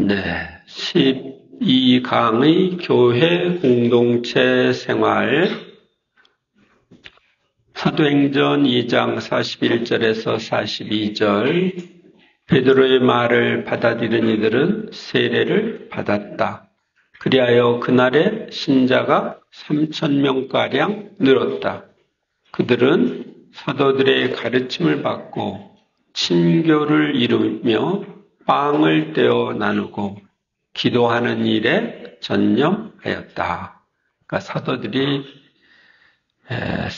네, 12강의 교회 공동체 생활 사도행전 2장 41절에서 42절 베드로의 말을 받아들인 이들은 세례를 받았다. 그리하여 그날에 신자가 3,000명가량 늘었다. 그들은 사도들의 가르침을 받고 친교를 이루며 빵을 떼어 나누고 기도하는 일에 전념하였다. 그러니까 사도들이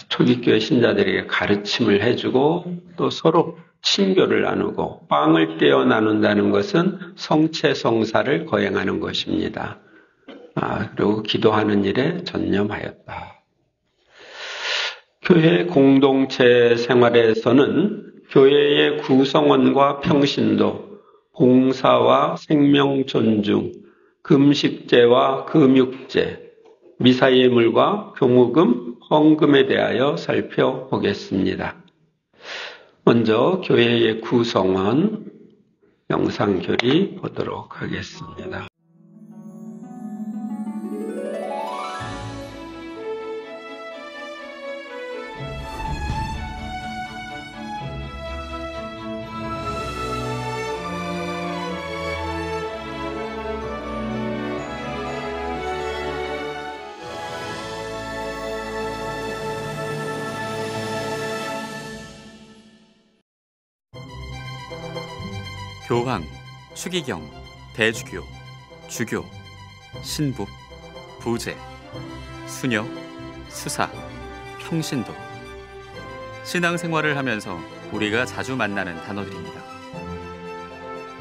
초기교회 신자들에게 가르침을 해주고 또 서로 친교를 나누고 빵을 떼어 나눈다는 것은 성체성사를 거행하는 것입니다. 그리고 기도하는 일에 전념하였다. 교회 공동체 생활에서는 교회의 구성원과 평신도, 봉사와 생명 존중, 금식제와 금육제, 미사예물과 교무금, 헌금에 대하여 살펴보겠습니다. 먼저 교회의 구성원 영상교리 보도록 하겠습니다. 교황, 추기경, 대주교, 주교, 신부, 부제, 수녀, 수사, 평신도. 신앙생활을 하면서 우리가 자주 만나는 단어들입니다.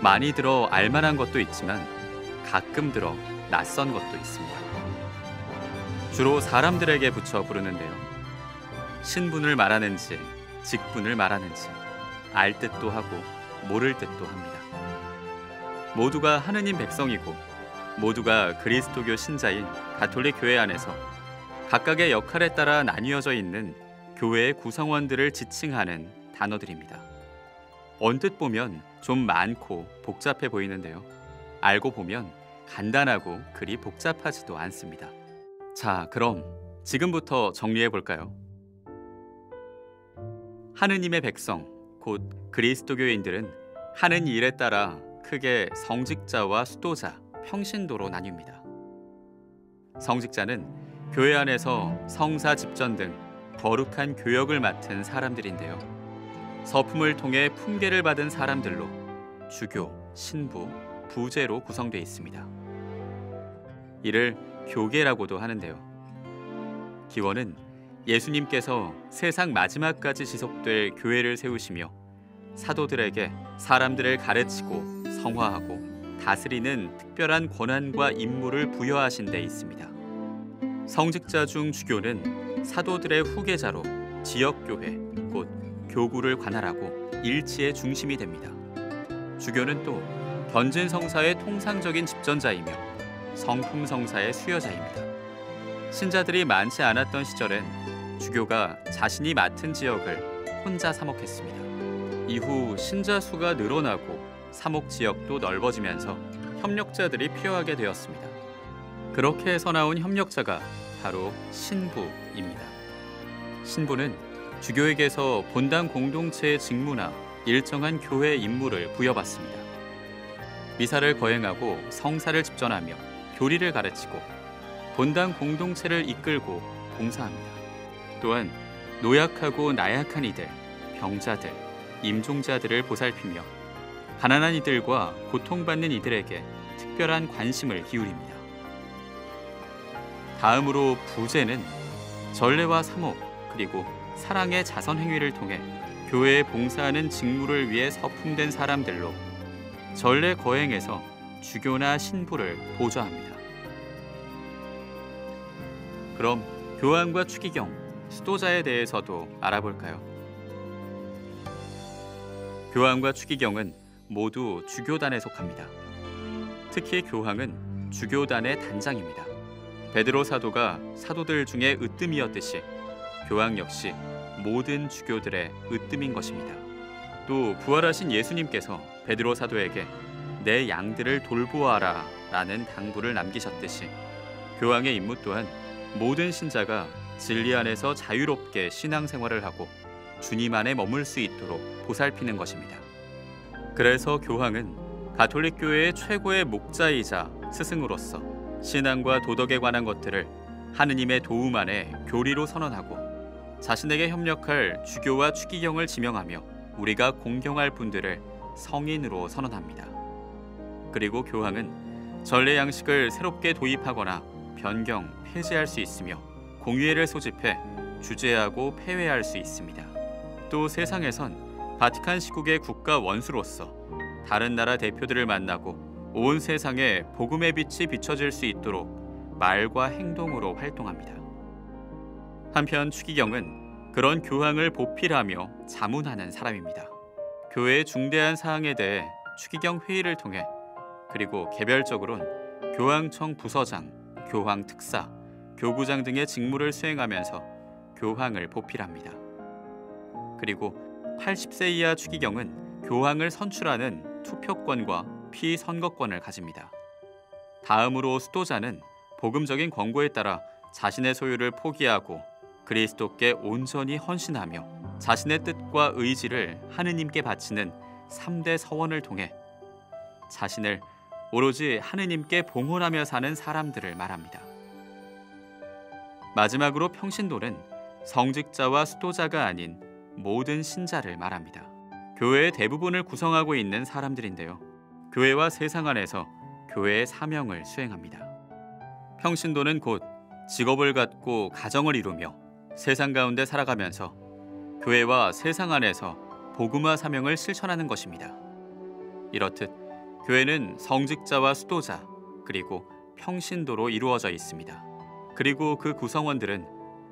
많이 들어 알만한 것도 있지만 가끔 들어 낯선 것도 있습니다. 주로 사람들에게 붙여 부르는데요. 신분을 말하는지 직분을 말하는지 알 듯도 하고 모를 듯도 합니다. 모두가 하느님 백성이고 모두가 그리스도교 신자인 가톨릭 교회 안에서 각각의 역할에 따라 나뉘어져 있는 교회의 구성원들을 지칭하는 단어들입니다. 언뜻 보면 좀 많고 복잡해 보이는데요. 알고 보면 간단하고 그리 복잡하지도 않습니다. 자, 그럼 지금부터 정리해 볼까요? 하느님의 백성, 곧 그리스도교인들은 하는 일에 따라 크게 성직자와 수도자, 평신도로 나뉩니다. 성직자는 교회 안에서 성사 집전 등 거룩한 교역을 맡은 사람들인데요. 서품을 통해 품계를 받은 사람들로 주교, 신부, 부제로 구성되어 있습니다. 이를 교계라고도 하는데요. 기원은 예수님께서 세상 마지막까지 지속될 교회를 세우시며 사도들에게 사람들을 가르치고 성화하고 다스리는 특별한 권한과 임무를 부여하신 데 있습니다. 성직자 중 주교는 사도들의 후계자로 지역교회, 곧 교구를 관할하고 일치의 중심이 됩니다. 주교는 또 번진 성사의 통상적인 집전자이며 성품 성사의 수여자입니다. 신자들이 많지 않았던 시절엔 주교가 자신이 맡은 지역을 혼자 사목했습니다. 이후 신자 수가 늘어나고 사목 지역도 넓어지면서 협력자들이 필요하게 되었습니다. 그렇게 해서 나온 협력자가 바로 신부입니다. 신부는 주교에게서 본당 공동체의 직무나 일정한 교회 임무를 부여받습니다. 미사를 거행하고 성사를 집전하며 교리를 가르치고 본당 공동체를 이끌고 봉사합니다. 또한 노약하고 나약한 이들, 병자들, 임종자들을 보살피며 가난한 이들과 고통받는 이들에게 특별한 관심을 기울입니다. 다음으로 부제는 전례와 사목 그리고 사랑의 자선 행위를 통해 교회에 봉사하는 직무를 위해 서품된 사람들로 전례 거행에서 주교나 신부를 보좌합니다. 그럼 교황과 추기경, 수도자에 대해서도 알아볼까요? 교황과 추기경은 모두 주교단에 속합니다. 특히 교황은 주교단의 단장입니다. 베드로 사도가 사도들 중에 으뜸이었듯이 교황 역시 모든 주교들의 으뜸인 것입니다. 또 부활하신 예수님께서 베드로 사도에게 내 양들을 돌보아라 라는 당부를 남기셨듯이 교황의 임무 또한 모든 신자가 진리 안에서 자유롭게 신앙생활을 하고 주님 안에 머물 수 있도록 보살피는 것입니다. 그래서 교황은 가톨릭 교회의 최고의 목자이자 스승으로서 신앙과 도덕에 관한 것들을 하느님의 도움 안에 교리로 선언하고 자신에게 협력할 주교와 추기경을 지명하며 우리가 공경할 분들을 성인으로 선언합니다. 그리고 교황은 전례 양식을 새롭게 도입하거나 변경, 폐지할 수 있으며 공의회를 소집해 주재하고 폐회할 수 있습니다. 또 세상에선 바티칸 시국의 국가 원수로서 다른 나라 대표들을 만나고 온 세상에 복음의 빛이 비춰질 수 있도록 말과 행동으로 활동합니다. 한편 추기경은 그런 교황을 보필하며 자문하는 사람입니다. 교회의 중대한 사항에 대해 추기경 회의를 통해 그리고 개별적으로는 교황청 부서장, 교황 특사, 교구장 등의 직무를 수행하면서 교황을 보필합니다. 그리고 80세 이하 추기경은 교황을 선출하는 투표권과 피선거권을 가집니다. 다음으로 수도자는 복음적인 권고에 따라 자신의 소유를 포기하고 그리스도께 온전히 헌신하며 자신의 뜻과 의지를 하느님께 바치는 3대 서원을 통해 자신을 오로지 하느님께 봉헌하며 사는 사람들을 말합니다. 마지막으로 평신도는 성직자와 수도자가 아닌 모든 신자를 말합니다. 교회의 대부분을 구성하고 있는 사람들인데요. 교회와 세상 안에서 교회의 사명을 수행합니다. 평신도는 곧 직업을 갖고 가정을 이루며 세상 가운데 살아가면서 교회와 세상 안에서 복음화 사명을 실천하는 것입니다. 이렇듯 교회는 성직자와 수도자 그리고 평신도로 이루어져 있습니다. 그리고 그 구성원들은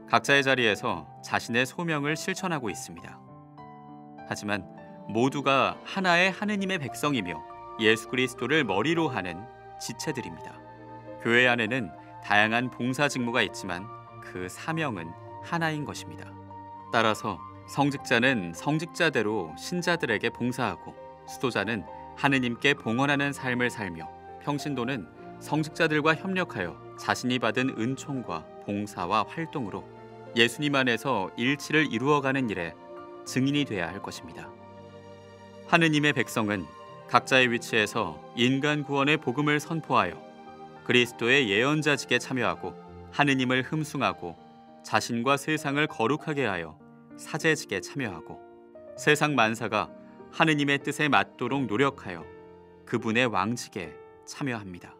각자의 자리에서 자신의 소명을 실천하고 있습니다. 하지만 모두가 하나의 하느님의 백성이며 예수 그리스도를 머리로 하는 지체들입니다. 교회 안에는 다양한 봉사 직무가 있지만 그 사명은 하나인 것입니다. 따라서 성직자는 성직자대로 신자들에게 봉사하고 수도자는 하느님께 봉헌하는 삶을 살며 평신도는 성직자들과 협력하여 자신이 받은 은총과 봉사와 활동으로 예수님 안에서 일치를 이루어가는 일에 증인이 되어야 할 것입니다. 하느님의 백성은 각자의 위치에서 인간 구원의 복음을 선포하여 그리스도의 예언자직에 참여하고 하느님을 흠숭하고 자신과 세상을 거룩하게 하여 사제직에 참여하고 세상 만사가 하느님의 뜻에 맞도록 노력하여 그분의 왕직에 참여합니다.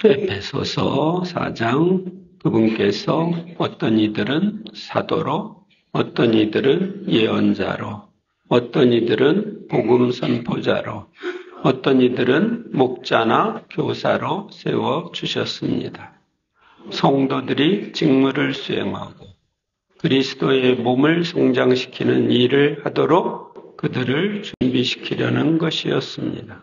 에베소서 4장 그분께서 어떤 이들은 사도로, 어떤 이들은 예언자로, 어떤 이들은 복음 선포자로, 어떤 이들은 목자나 교사로 세워주셨습니다. 성도들이 직무를 수행하고 그리스도의 몸을 성장시키는 일을 하도록 그들을 준비시키려는 것이었습니다.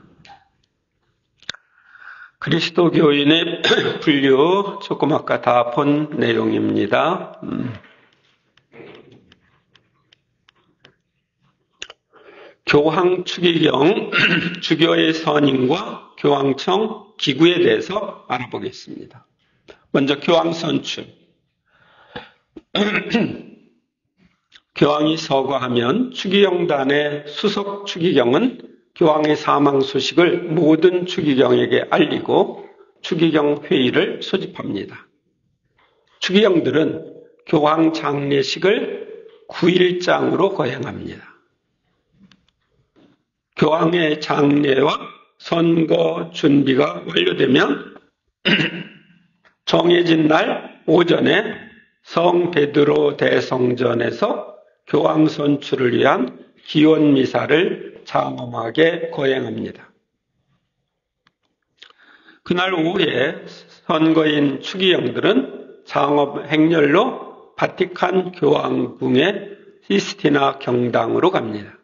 그리스도 교인의 분류, 조금 아까 다 본 내용입니다. 교황 추기경, 주교의 선임과 교황청 기구에 대해서 알아보겠습니다. 먼저 교황 선출. 교황이 서거하면 추기경단의 수석 추기경은 교황의 사망 소식을 모든 추기경에게 알리고 추기경 회의를 소집합니다. 추기경들은 교황 장례식을 9일장으로 거행합니다. 교황의 장례와 선거 준비가 완료되면 정해진 날 오전에 성 베드로 대성전에서 교황 선출을 위한 기원 미사를 장엄하게 거행합니다. 그날 오후에 선거인 추기경들은 장엄 행렬로 바티칸 교황궁의 시스티나 경당으로 갑니다.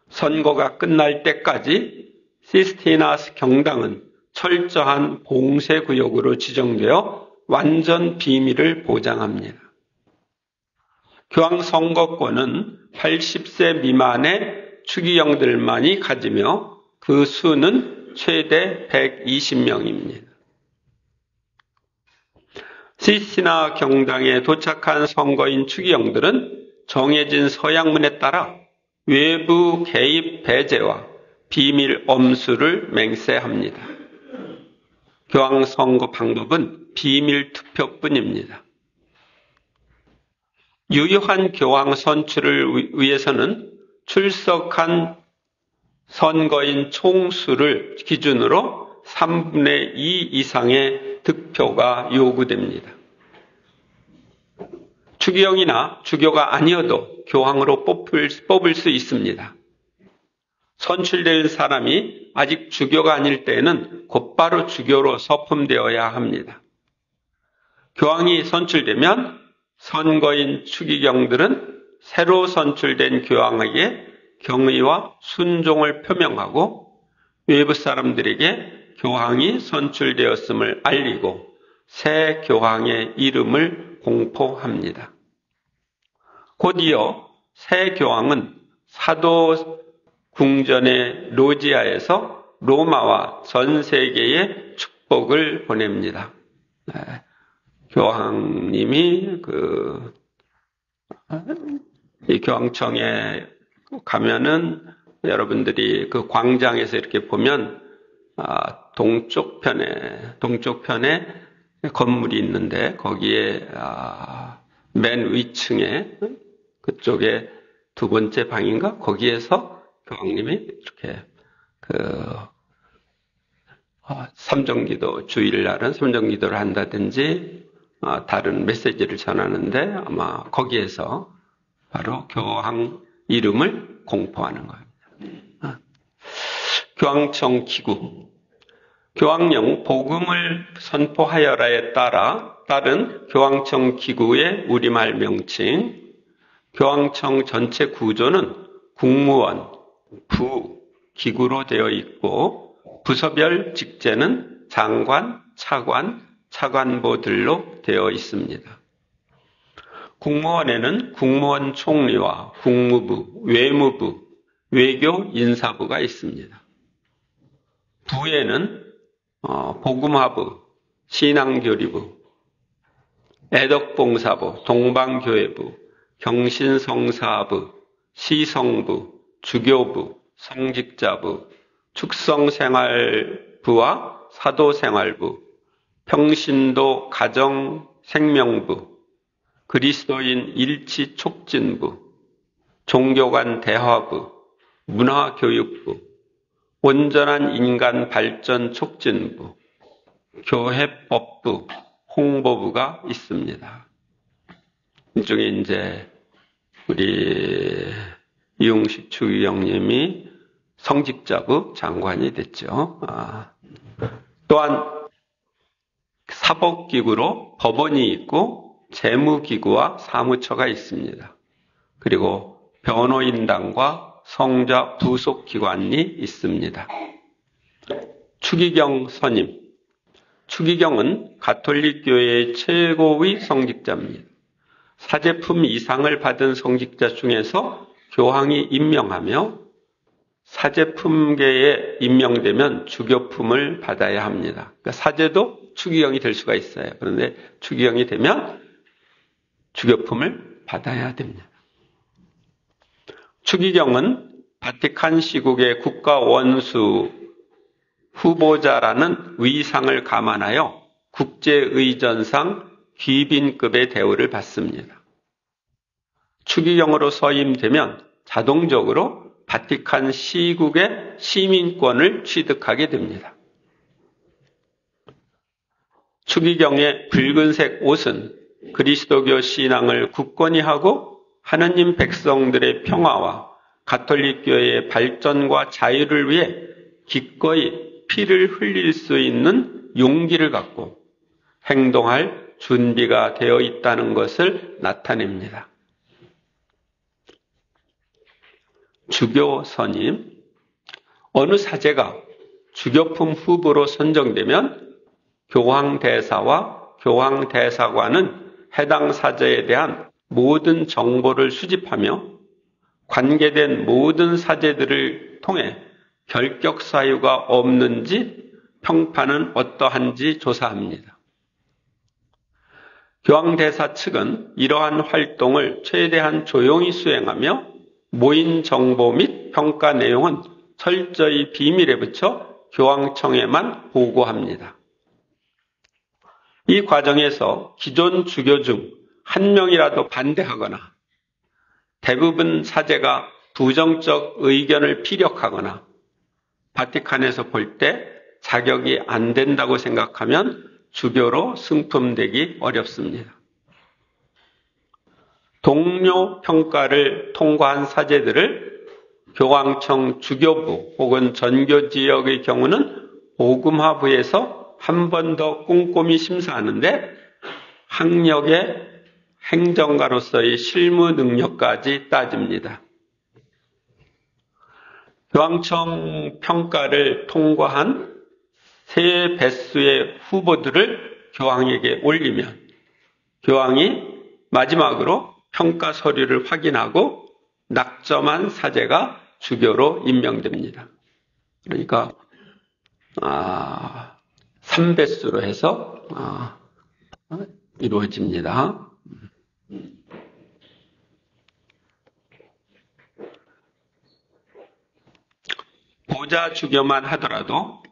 선거가 끝날 때까지 시스티나 경당은 철저한 봉쇄구역으로 지정되어 완전 비밀을 보장합니다. 교황 선거권은 80세 미만의 추기경들만이 가지며 그 수는 최대 120명입니다. 시스티나 경당에 도착한 선거인 추기경들은 정해진 서양문에 따라 외부 개입 배제와 비밀 엄수를 맹세합니다. 교황 선거 방법은 비밀 투표뿐입니다. 유효한 교황 선출을 위해서는 출석한 선거인 총수를 기준으로 3분의 2 이상의 득표가 요구됩니다. 추기경이나 주교가 아니어도 교황으로 뽑을 수 있습니다. 선출된 사람이 아직 주교가 아닐 때에는 곧바로 주교로 서품되어야 합니다. 교황이 선출되면 선거인 추기경들은 새로 선출된 교황에게 경의와 순종을 표명하고 외부 사람들에게 교황이 선출되었음을 알리고 새 교황의 이름을 공포합니다. 곧이어 새 교황은 사도 궁전의 로지아에서 로마와 전 세계에 축복을 보냅니다. 교황님이 이 교황청에 가면은 여러분들이 그 광장에서 이렇게 보면 동쪽 편에 건물이 있는데 거기에 맨 위층에 그쪽에 두 번째 방인가 거기에서 교황님이 이렇게 삼정기도 주일날은 삼정기도를 한다든지 다른 메시지를 전하는데 아마 거기에서 바로 교황 이름을 공포하는 겁니다. 교황청 기구 교황령 복음을 선포하여라에 따른 교황청 기구의 우리말 명칭 교황청 전체 구조는 국무원, 부, 기구로 되어 있고 부서별 직제는 장관, 차관, 차관보들로 되어 있습니다. 국무원에는 국무원 총리와 국무부, 외무부, 외교 인사부가 있습니다. 부에는 복음화부, 신앙교리부, 애덕봉사부, 동방교회부, 경신성사부, 시성부, 주교부, 성직자부, 축성생활부와 사도생활부, 평신도 가정생명부, 그리스도인 일치촉진부, 종교관 대화부, 문화교육부, 온전한 인간 발전 촉진부, 교회법부, 홍보부가 있습니다. 이쪽에 이제 우리 이용식 추기경님이 성직자부 장관이 됐죠. 또한 사법기구로 법원이 있고 재무기구와 사무처가 있습니다. 그리고 변호인단과 성자 부속기관이 있습니다. 추기경 선임. 추기경은 가톨릭교회의 최고의 성직자입니다. 사제품 이상을 받은 성직자 중에서 교황이 임명하며 사제품계에 임명되면 주교품을 받아야 합니다. 그러니까 사제도 추기경이 될 수가 있어요. 그런데 추기경이 되면 주교품을 받아야 됩니다. 추기경은 바티칸 시국의 국가 원수 후보자라는 위상을 감안하여 국제의전상 귀빈급의 대우를 받습니다. 추기경으로 서임되면 자동적으로 바티칸 시국의 시민권을 취득하게 됩니다. 추기경의 붉은색 옷은 그리스도교 신앙을 굳건히 하고 하느님 백성들의 평화와 가톨릭교회의 발전과 자유를 위해 기꺼이 피를 흘릴 수 있는 용기를 갖고 행동할 준비가 되어 있다는 것을 나타냅니다. 주교 선임. 어느 사제가 주교품 후보로 선정되면 교황대사와 교황대사관은 해당 사제에 대한 모든 정보를 수집하며 관계된 모든 사제들을 통해 결격 사유가 없는지 평판은 어떠한지 조사합니다. 교황대사 측은 이러한 활동을 최대한 조용히 수행하며 모인 정보 및 평가 내용은 철저히 비밀에 붙여 교황청에만 보고합니다. 이 과정에서 기존 주교 중 한 명이라도 반대하거나 대부분 사제가 부정적 의견을 피력하거나 바티칸에서 볼 때 자격이 안 된다고 생각하면 주교로 승품되기 어렵습니다. 동료 평가를 통과한 사제들을 교황청 주교부 혹은 전교지역의 경우는 복음화부에서 한 번 더 꼼꼼히 심사하는데 학력의 행정가로서의 실무 능력까지 따집니다. 교황청 평가를 통과한 세 배수의 후보들을 교황에게 올리면 교황이 마지막으로 평가 서류를 확인하고 낙점한 사제가 주교로 임명됩니다. 그러니까 3배수로 해서 이루어집니다. 보좌 주교만 하더라도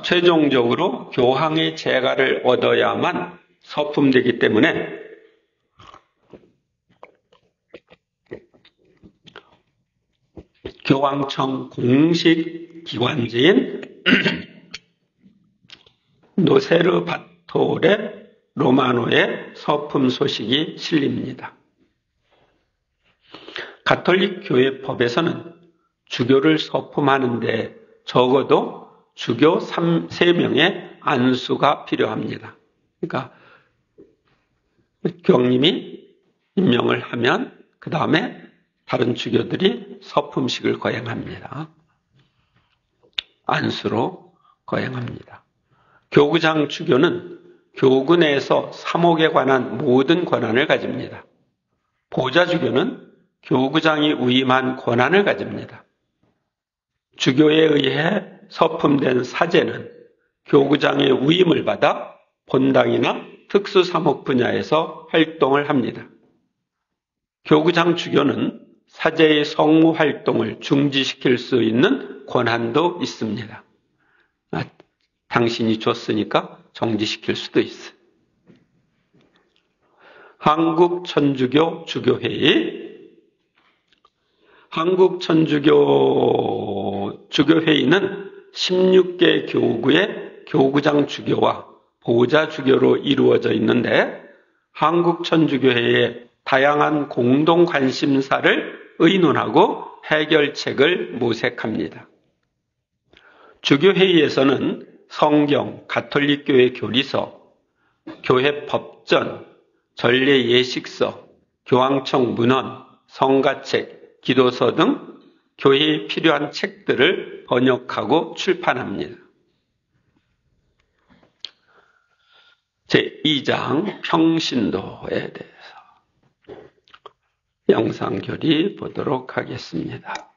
최종적으로 교황의 재가를 얻어야만 서품되기 때문에 교황청 공식 기관지인 노세르 바토레 로마노의 서품 소식이 실립니다. 가톨릭 교회 법에서는 주교를 서품하는데 적어도 주교 3명의 안수가 필요합니다. 그러니까 교황님이 임명을 하면 그 다음에 다른 주교들이 서품식을 거행합니다. 안수로 거행합니다. 교구장 주교는 교구 내에서 사목에 관한 모든 권한을 가집니다. 보좌 주교는 교구장이 위임한 권한을 가집니다. 주교에 의해 서품된 사제는 교구장의 위임을 받아 본당이나 특수사목 분야에서 활동을 합니다. 교구장 주교는 사제의 성무 활동을 중지시킬 수 있는 권한도 있습니다. 당신이 줬으니까 정지시킬 수도 있어요. 한국천주교 주교회의 한국천주교 주교회의는 16개 교구의 교구장 주교와 보좌 주교로 이루어져 있는데 한국천주교회의 다양한 공동 관심사를 의논하고 해결책을 모색합니다. 주교회의에서는 성경, 가톨릭교회 교리서, 교회 법전, 전례 예식서, 교황청 문헌, 성가책, 기도서 등 교회에 필요한 책들을 번역하고 출판합니다. 제2장 평신도에 대해서 영상교리 보도록 하겠습니다.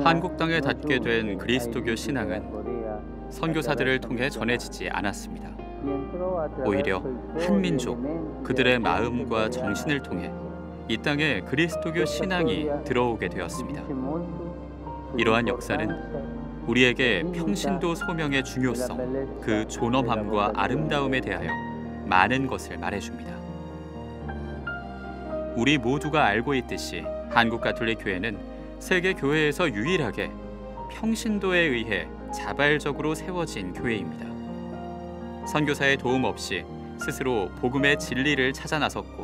한국 땅에 닿게 된 그리스도교 신앙은 선교사들을 통해 전해지지 않았습니다. 오히려 한 민족, 그들의 마음과 정신을 통해 이 땅에 그리스도교 신앙이 들어오게 되었습니다. 이러한 역사는 우리에게 평신도 소명의 중요성, 그 존엄함과 아름다움에 대하여 많은 것을 말해줍니다. 우리 모두가 알고 있듯이 한국 가톨릭 교회는 세계 교회에서 유일하게 평신도에 의해 자발적으로 세워진 교회입니다. 선교사의 도움 없이 스스로 복음의 진리를 찾아 나섰고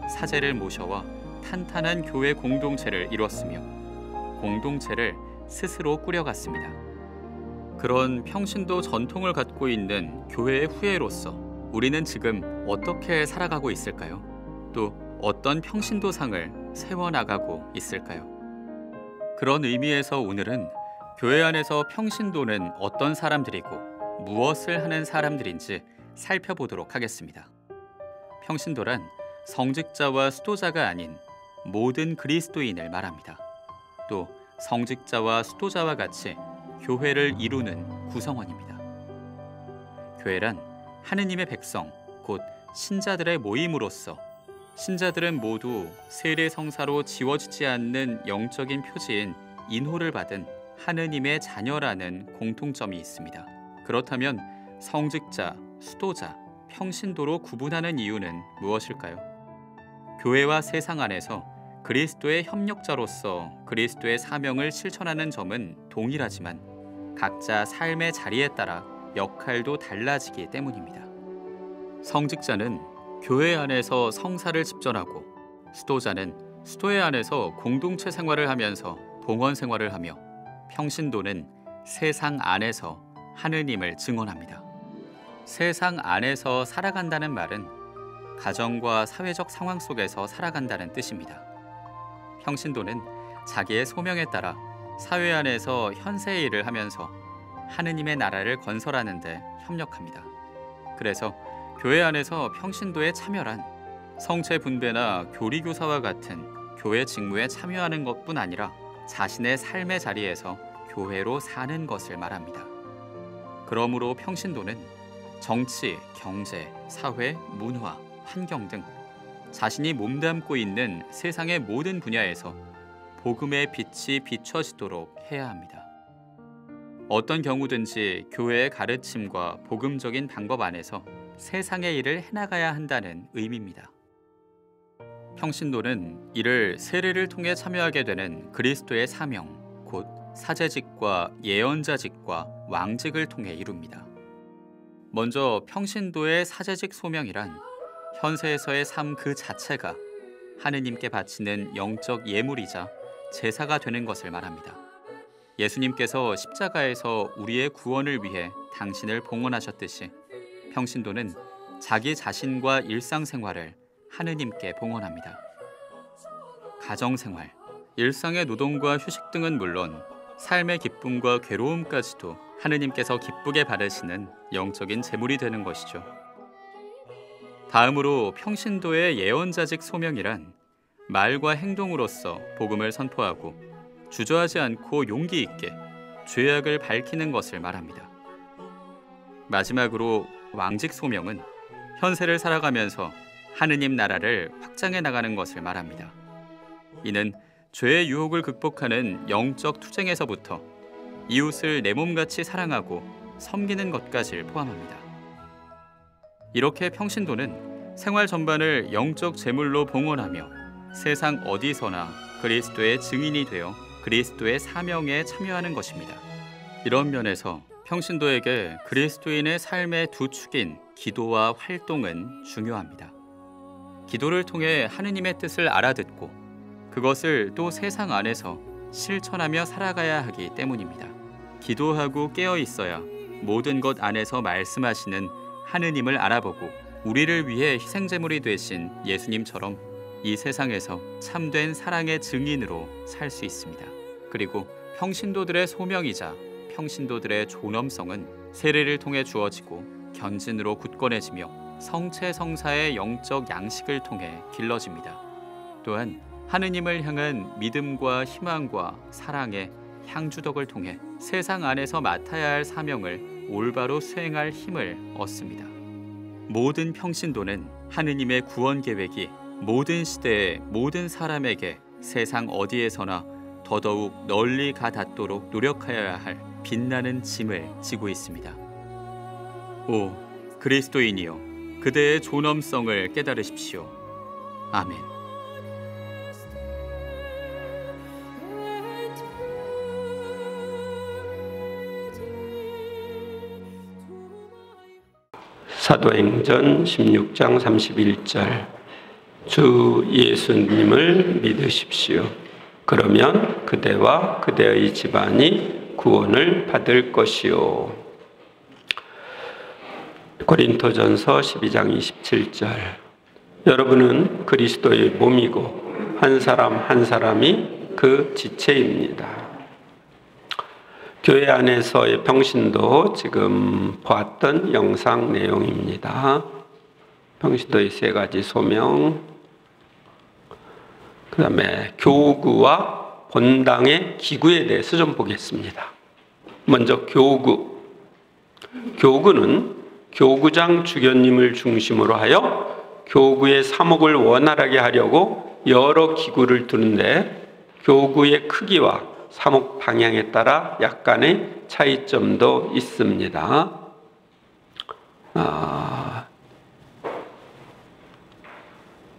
사제를 모셔와 탄탄한 교회 공동체를 이뤘으며 공동체를 스스로 꾸려갔습니다. 그런 평신도 전통을 갖고 있는 교회의 후예로서 우리는 지금 어떻게 살아가고 있을까요? 또 어떤 평신도상을 세워나가고 있을까요? 그런 의미에서 오늘은 교회 안에서 평신도는 어떤 사람들이고 무엇을 하는 사람들인지 살펴보도록 하겠습니다. 평신도란 성직자와 수도자가 아닌 모든 그리스도인을 말합니다. 또 성직자와 수도자와 같이 교회를 이루는 구성원입니다. 교회란 하느님의 백성, 곧 신자들의 모임으로서 신자들은 모두 세례성사로 지워지지 않는 영적인 표지인 인호를 받은 하느님의 자녀라는 공통점이 있습니다. 그렇다면 성직자, 수도자, 평신도로 구분하는 이유는 무엇일까요? 교회와 세상 안에서 그리스도의 협력자로서 그리스도의 사명을 실천하는 점은 동일하지만 각자 삶의 자리에 따라 역할도 달라지기 때문입니다. 성직자는 교회 안에서 성사를 집전하고 수도자는 수도회 안에서 공동체 생활을 하면서 봉헌 생활을 하며 평신도는 세상 안에서 하느님을 증언합니다. 세상 안에서 살아간다는 말은 가정과 사회적 상황 속에서 살아간다는 뜻입니다. 평신도는 자기의 소명에 따라 사회 안에서 현세의 일을 하면서 하느님의 나라를 건설하는 데 협력합니다. 그래서 교회 안에서 평신도에 참여란 성체 분배나 교리교사와 같은 교회 직무에 참여하는 것뿐 아니라 자신의 삶의 자리에서 교회로 사는 것을 말합니다. 그러므로 평신도는 정치, 경제, 사회, 문화, 환경 등 자신이 몸담고 있는 세상의 모든 분야에서 복음의 빛이 비춰지도록 해야 합니다. 어떤 경우든지 교회의 가르침과 복음적인 방법 안에서 세상의 일을 해나가야 한다는 의미입니다. 평신도는 이를 세례를 통해 참여하게 되는 그리스도의 사명, 곧 사제직과 예언자직과 왕직을 통해 이룹니다. 먼저 평신도의 사제직 소명이란 현세에서의 삶 그 자체가 하느님께 바치는 영적 예물이자 제사가 되는 것을 말합니다. 예수님께서 십자가에서 우리의 구원을 위해 당신을 봉헌하셨듯이 평신도는 자기 자신과 일상생활을 하느님께 봉헌합니다. 가정생활, 일상의 노동과 휴식 등은 물론 삶의 기쁨과 괴로움까지도 하느님께서 기쁘게 바르시는 영적인 제물이 되는 것이죠. 다음으로 평신도의 예언자직 소명이란 말과 행동으로서 복음을 선포하고 주저하지 않고 용기 있게 죄악을 밝히는 것을 말합니다. 마지막으로 왕직 소명은 현세를 살아가면서 하느님 나라를 확장해 나가는 것을 말합니다. 이는 죄의 유혹을 극복하는 영적 투쟁에서부터 이웃을 내 몸같이 사랑하고 섬기는 것까지를 포함합니다. 이렇게 평신도는 생활 전반을 영적 제물로 봉헌하며 세상 어디서나 그리스도의 증인이 되어 그리스도의 사명에 참여하는 것입니다. 이런 면에서 평신도에게 그리스도인의 삶의 두 축인 기도와 활동은 중요합니다. 기도를 통해 하느님의 뜻을 알아듣고 그것을 또 세상 안에서 실천하며 살아가야 하기 때문입니다. 기도하고 깨어 있어야 모든 것 안에서 말씀하시는 하느님을 알아보고 우리를 위해 희생제물이 되신 예수님처럼 이 세상에서 참된 사랑의 증인으로 살 수 있습니다. 그리고 평신도들의 소명이자 평신도들의 존엄성은 세례를 통해 주어지고 견진으로 굳건해지며 성체성사의 영적 양식을 통해 길러집니다. 또한 하느님을 향한 믿음과 희망과 사랑의 향주덕을 통해 세상 안에서 맡아야 할 사명을 올바로 수행할 힘을 얻습니다. 모든 평신도는 하느님의 구원 계획이 모든 시대의 모든 사람에게 세상 어디에서나 더더욱 널리 가닿도록 노력하여야 할 빛나는 짐을 지고 있습니다. 오 그리스도인이여, 그대의 존엄성을 깨달으십시오. 아멘. 사도행전 16장 31절 주 예수님을 믿으십시오. 그러면 그대와 그대의 집안이 구원을 받을 것이요. 고린토전서 12장 27절 여러분은 그리스도의 몸이고 한 사람 한 사람이 그 지체입니다. 교회 안에서의 평신도 지금 보았던 영상 내용입니다. 평신도의 3가지 소명, 그 다음에 교구와 본당의 기구에 대해서 좀 보겠습니다. 먼저 교구. 교구는 교구장 주교님을 중심으로 하여 교구의 사목을 원활하게 하려고 여러 기구를 두는데 교구의 크기와 사목 방향에 따라 약간의 차이점도 있습니다.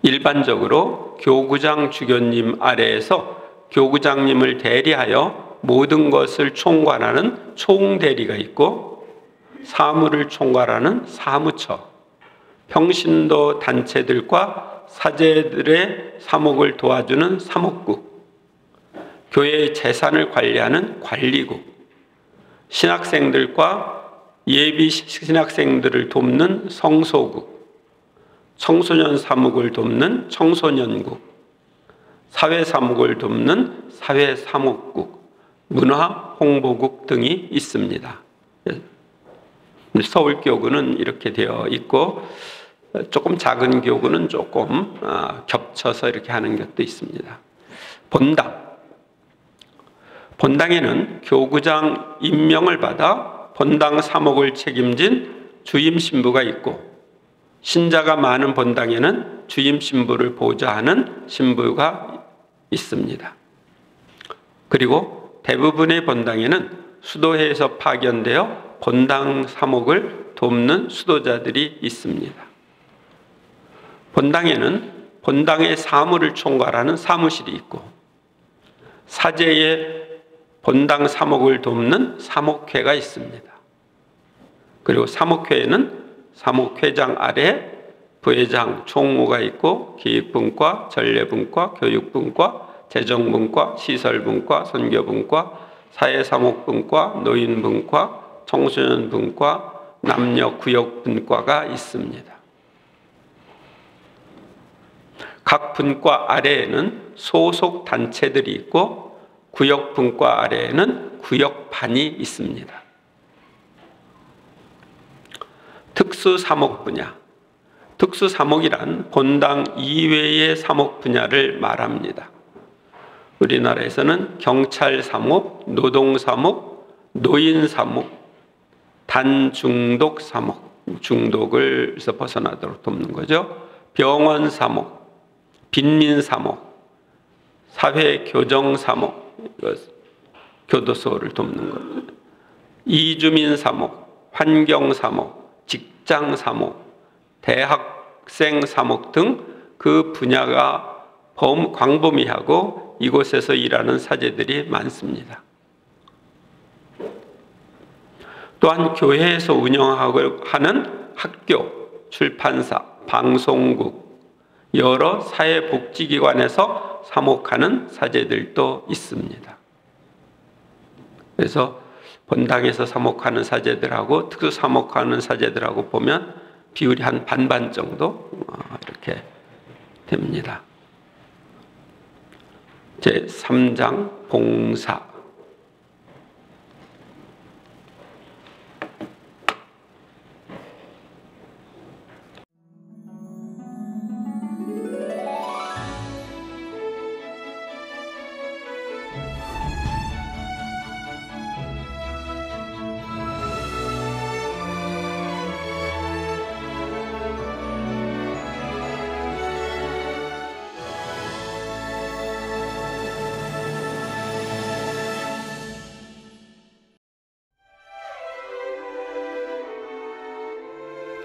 일반적으로 교구장 주교님 아래에서 교구장님을 대리하여 모든 것을 총괄하는 총대리가 있고 사무를 총괄하는 사무처, 평신도 단체들과 사제들의 사목을 도와주는 사목국, 교회의 재산을 관리하는 관리국, 신학생들과 예비 신학생들을 돕는 성소국, 청소년 사목을 돕는 청소년국, 사회사목을 돕는 사회사목국, 문화 홍보국 등이 있습니다. 서울교구는 이렇게 되어 있고 조금 작은 교구는 조금 겹쳐서 이렇게 하는 것도 있습니다. 본당에는 교구장 임명을 받아 본당 사목을 책임진 주임 신부가 있고 신자가 많은 본당에는 주임 신부를 보좌하는 신부가 있습니다. 그리고 대부분의 본당에는 수도회에서 파견되어 본당 사목을 돕는 수도자들이 있습니다. 본당에는 본당의 사무를 총괄하는 사무실이 있고 사제의 본당 사목을 돕는 사목회가 있습니다. 그리고 사목회에는 사목회장 아래 부회장, 총무가 있고 기획분과, 전례분과, 교육분과, 재정분과, 시설분과, 선교분과, 사회사목분과, 노인분과, 청소년분과, 남녀구역분과가 있습니다. 각 분과 아래에는 소속 단체들이 있고 구역분과 아래에는 구역반이 있습니다. 특수사목 분야. 특수사목이란 본당 이외의 사목 분야를 말합니다. 우리나라에서는 경찰사목, 노동사목, 노인사목, 단중독사목, 중독을서 벗어나도록 돕는 거죠. 병원사목, 빈민사목, 사회교정사목, 교도소를 돕는 것, 이주민사목, 환경사목, 직장사목, 대학생사목 등 그 분야가 광범위하고 이곳에서 일하는 사제들이 많습니다. 또한 교회에서 운영하고 하는 학교, 출판사, 방송국, 여러 사회복지기관에서 사목하는 사제들도 있습니다. 그래서 본당에서 사목하는 사제들하고 특수 사목하는 사제들하고 보면 비율이 한 반반 정도 이렇게 됩니다. 제3장 봉사.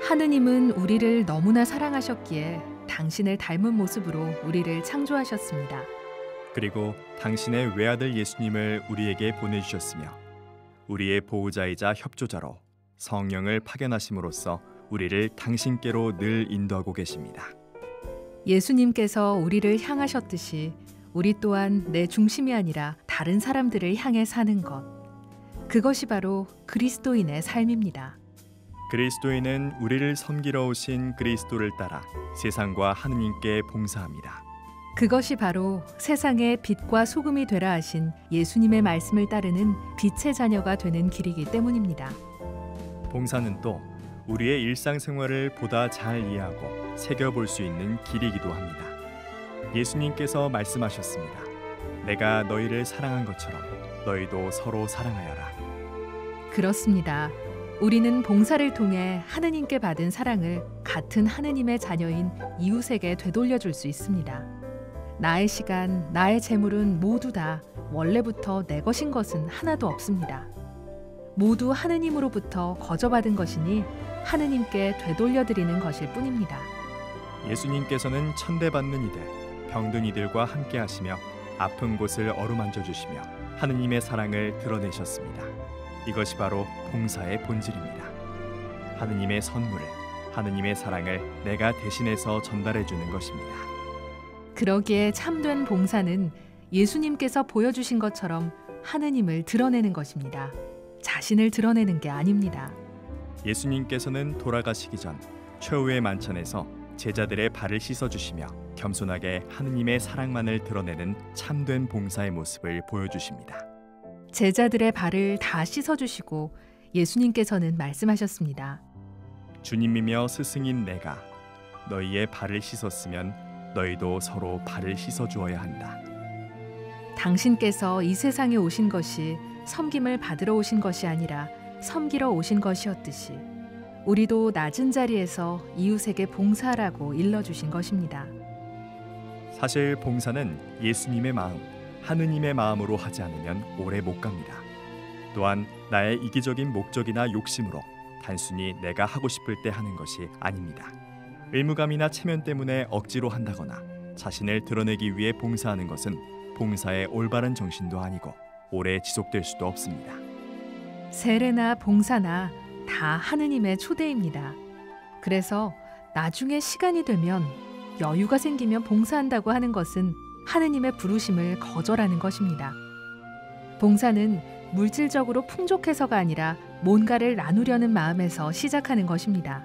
하느님은 우리를 너무나 사랑하셨기에 당신을 닮은 모습으로 우리를 창조하셨습니다. 그리고 당신의 외아들 예수님을 우리에게 보내주셨으며 우리의 보호자이자 협조자로 성령을 파견하심으로써 우리를 당신께로 늘 인도하고 계십니다. 예수님께서 우리를 향하셨듯이 우리 또한 내 중심이 아니라 다른 사람들을 향해 사는 것. 그것이 바로 그리스도인의 삶입니다. 그리스도인은 우리를 섬기러 오신 그리스도를 따라 세상과 하느님께 봉사합니다. 그것이 바로 세상의 빛과 소금이 되라 하신 예수님의 말씀을 따르는 빛의 자녀가 되는 길이기 때문입니다. 봉사는 또 우리의 일상생활을 보다 잘 이해하고 새겨볼 수 있는 길이기도 합니다. 예수님께서 말씀하셨습니다. 내가 너희를 사랑한 것처럼 너희도 서로 사랑하여라. 그렇습니다. 우리는 봉사를 통해 하느님께 받은 사랑을 같은 하느님의 자녀인 이웃에게 되돌려줄 수 있습니다. 나의 시간, 나의 재물은 모두 다 원래부터 내 것인 것은 하나도 없습니다. 모두 하느님으로부터 거저받은 것이니 하느님께 되돌려드리는 것일 뿐입니다. 예수님께서는 천대받는 이들, 병든 이들과 함께 하시며 아픈 곳을 어루만져 주시며 하느님의 사랑을 드러내셨습니다. 이것이 바로 봉사의 본질입니다. 하느님의 선물을, 하느님의 사랑을 내가 대신해서 전달해 주는 것입니다. 그러기에 참된 봉사는 예수님께서 보여주신 것처럼 하느님을 드러내는 것입니다. 자신을 드러내는 게 아닙니다. 예수님께서는 돌아가시기 전 최후의 만찬에서 제자들의 발을 씻어주시며 겸손하게 하느님의 사랑만을 드러내는 참된 봉사의 모습을 보여주십니다. 제자들의 발을 다 씻어주시고 예수님께서는 말씀하셨습니다. 주님이며 스승인 내가 너희의 발을 씻었으면 너희도 서로 발을 씻어주어야 한다. 당신께서 이 세상에 오신 것이 섬김을 받으러 오신 것이 아니라 섬기러 오신 것이었듯이 우리도 낮은 자리에서 이웃에게 봉사하라고 일러주신 것입니다. 사실 봉사는 예수님의 마음, 하느님의 마음으로 하지 않으면 오래 못 갑니다. 또한 나의 이기적인 목적이나 욕심으로 단순히 내가 하고 싶을 때 하는 것이 아닙니다. 의무감이나 체면 때문에 억지로 한다거나 자신을 드러내기 위해 봉사하는 것은 봉사의 올바른 정신도 아니고 오래 지속될 수도 없습니다. 세례나 봉사나 다 하느님의 초대입니다. 그래서 나중에 시간이 되면 여유가 생기면 봉사한다고 하는 것은 하느님의 부르심을 거절하는 것입니다. 봉사는 물질적으로 풍족해서가 아니라 뭔가를 나누려는 마음에서 시작하는 것입니다.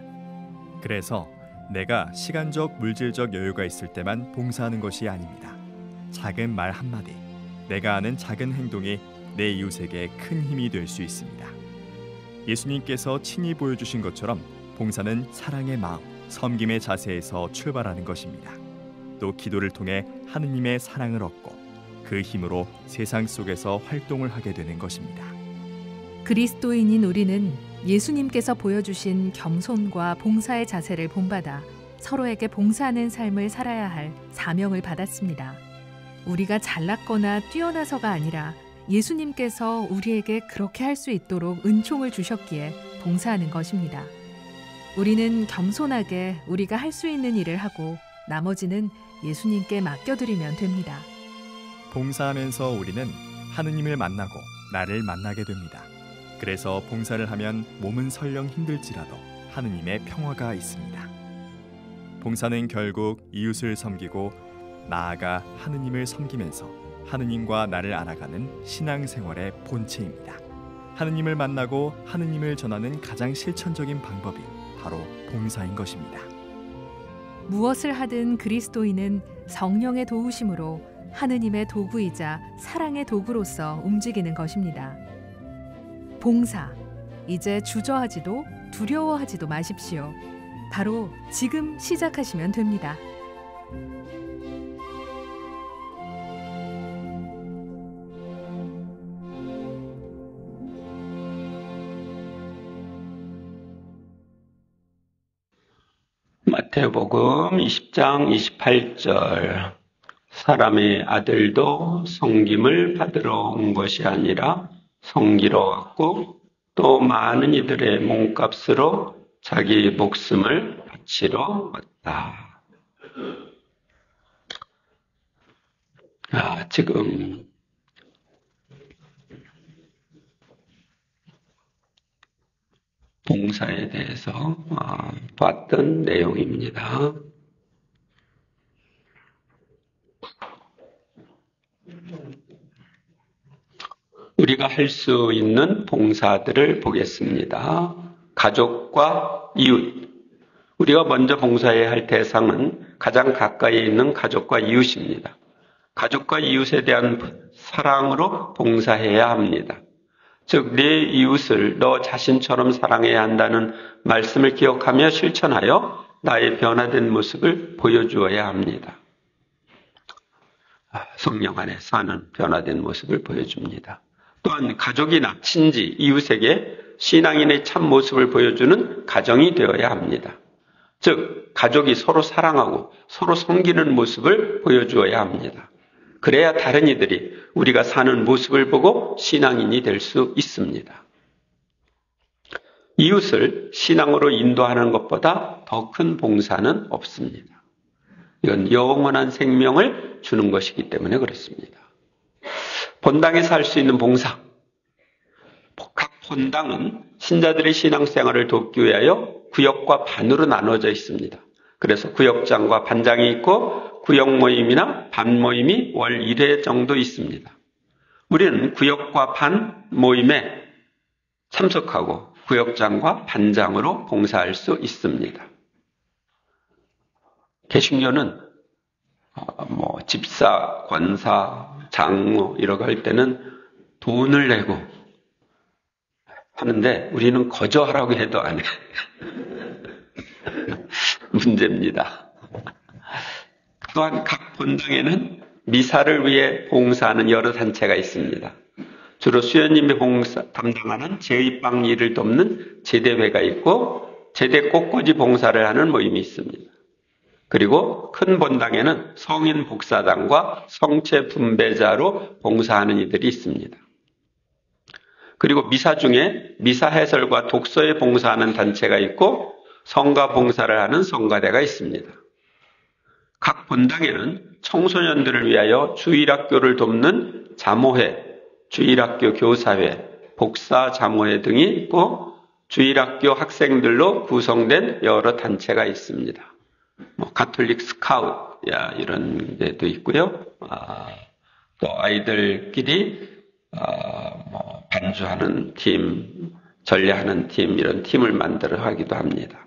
그래서 내가 시간적, 물질적 여유가 있을 때만 봉사하는 것이 아닙니다. 작은 말 한마디, 내가 하는 작은 행동이 내 이웃에게 큰 힘이 될 수 있습니다. 예수님께서 친히 보여주신 것처럼 봉사는 사랑의 마음, 섬김의 자세에서 출발하는 것입니다. 또 기도를 통해 하느님의 사랑을 얻고 그 힘으로 세상 속에서 활동을 하게 되는 것입니다. 그리스도인인 우리는 예수님께서 보여주신 겸손과 봉사의 자세를 본받아 서로에게 봉사하는 삶을 살아야 할 사명을 받았습니다. 우리가 잘났거나 뛰어나서가 아니라 예수님께서 우리에게 그렇게 할 수 있도록 은총을 주셨기에 봉사하는 것입니다. 우리는 겸손하게 우리가 할 수 있는 일을 하고 나머지는 예수님께 맡겨드리면 됩니다. 봉사하면서 우리는 하느님을 만나고 나를 만나게 됩니다. 그래서 봉사를 하면 몸은 설령 힘들지라도 하느님의 평화가 있습니다. 봉사는 결국 이웃을 섬기고 나아가 하느님을 섬기면서 하느님과 나를 알아가는 신앙생활의 본체입니다. 하느님을 만나고 하느님을 전하는 가장 실천적인 방법이 바로 봉사인 것입니다. 무엇을 하든 그리스도인은 성령의 도우심으로 하느님의 도구이자 사랑의 도구로서 움직이는 것입니다. 봉사, 이제 주저하지도 두려워하지도 마십시오. 바로 지금 시작하시면 됩니다. 마태복음 20장 28절 사람의 아들도 섬김을 받으러 온 것이 아니라 섬기러 왔고 또 많은 이들의 몸값으로 자기 목숨을 바치러 왔다. 지금 봉사에 대해서 봤던 내용입니다. 우리가 할 수 있는 봉사들을 보겠습니다. 가족과 이웃. 우리가 먼저 봉사해야 할 대상은 가장 가까이 있는 가족과 이웃입니다. 가족과 이웃에 대한 사랑으로 봉사해야 합니다. 즉, 네 이웃을 너 자신처럼 사랑해야 한다는 말씀을 기억하며 실천하여 나의 변화된 모습을 보여주어야 합니다. 성령 안에 사는 변화된 모습을 보여줍니다. 또한 가족이나 친지, 이웃에게 신앙인의 참 모습을 보여주는 가정이 되어야 합니다. 즉, 가족이 서로 사랑하고 서로 섬기는 모습을 보여주어야 합니다. 그래야 다른 이들이 우리가 사는 모습을 보고 신앙인이 될 수 있습니다. 이웃을 신앙으로 인도하는 것보다 더 큰 봉사는 없습니다. 이건 영원한 생명을 주는 것이기 때문에 그렇습니다. 본당에서 할 수 있는 봉사. 각 본당은 신자들의 신앙생활을 돕기 위하여 구역과 반으로 나눠져 있습니다. 그래서 구역장과 반장이 있고 구역 모임이나 반 모임이 월 1회 정도 있습니다. 우리는 구역과 반 모임에 참석하고 구역장과 반장으로 봉사할 수 있습니다. 개신교는 집사, 권사, 장로 이러고 할 때는 돈을 내고 하는데 우리는 거저하라고 해도 안 해. 문제입니다. 또한 각 본당에는 미사를 위해 봉사하는 여러 단체가 있습니다. 주로 수녀님이 담당하는 제입방 일을 돕는 제대회가 있고 제대 꽃꽂이 봉사를 하는 모임이 있습니다. 그리고 큰 본당에는 성인 복사단과 성체 분배자로 봉사하는 이들이 있습니다. 그리고 미사 중에 미사 해설과 독서에 봉사하는 단체가 있고 성가 봉사를 하는 성가대가 있습니다. 각 본당에는 청소년들을 위하여 주일학교를 돕는 자모회, 주일학교 교사회, 복사 자모회 등이 있고 주일학교 학생들로 구성된 여러 단체가 있습니다. 가톨릭 스카웃 이런 데도 있고요. 또 아이들끼리 반주하는 팀, 전례하는 팀 이런 팀을 만들어 하기도 합니다.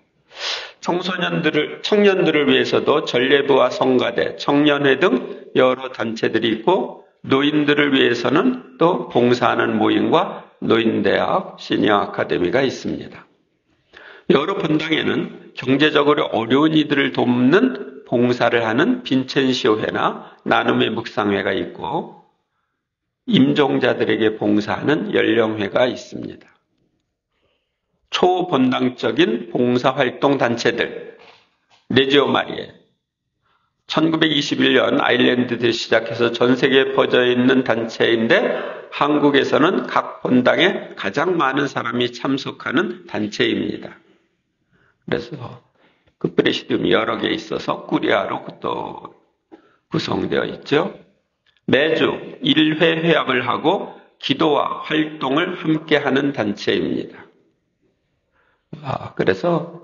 청년들을 위해서도 전례부와 성가대, 청년회 등 여러 단체들이 있고 노인들을 위해서는 또 봉사하는 모임과 노인대학, 시니어 아카데미가 있습니다. 여러 본당에는 경제적으로 어려운 이들을 돕는 봉사를 하는 빈첸시오회나 나눔의 묵상회가 있고 임종자들에게 봉사하는 연령회가 있습니다. 초본당적인 봉사활동 단체들, 레지오 마리에 1921년 아일랜드에서 시작해서 전 세계에 퍼져 있는 단체인데 한국에서는 각 본당에 가장 많은 사람이 참석하는 단체입니다. 그래서 그 프레시디움이 여러 개 있어서 꾸리아로 또 구성되어 있죠. 매주 1회 회합을 하고 기도와 활동을 함께 하는 단체입니다. 그래서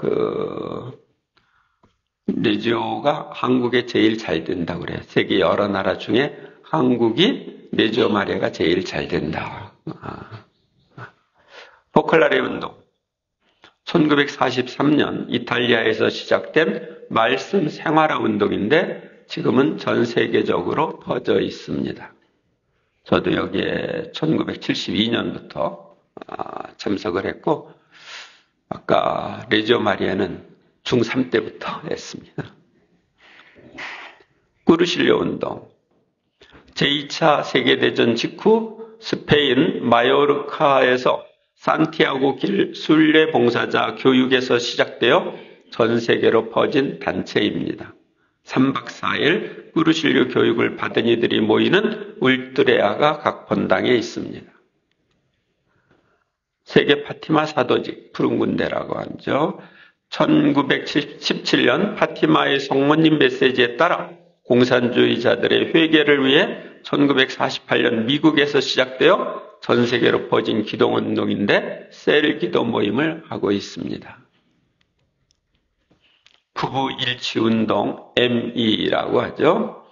레지오가 한국에 제일 잘 된다고 그래요. 세계 여러 나라 중에 한국이 레지오 마리아가 제일 잘 된다. 포컬라레 운동. 1943년 이탈리아에서 시작된 말씀 생활화 운동인데 지금은 전 세계적으로 퍼져 있습니다. 저도 여기에 1972년부터 참석을 했고 아까 레지오 마리아는 중3 때부터 했습니다. 꾸르실료 운동. 제2차 세계대전 직후 스페인 마요르카에서 산티아고 길 순례 봉사자 교육에서 시작되어 전 세계로 퍼진 단체입니다. 3박 4일 꾸르실료 교육을 받은 이들이 모이는 울트레아가 각 본당에 있습니다. 세계 파티마 사도직, 푸른 군대라고 하죠. 1917년 파티마의 성모님 메시지에 따라 공산주의자들의 회개를 위해 1948년 미국에서 시작되어 전 세계로 퍼진 기도운동인데 셀 기도 모임을 하고 있습니다. 부부 일치 운동 ME라고 하죠.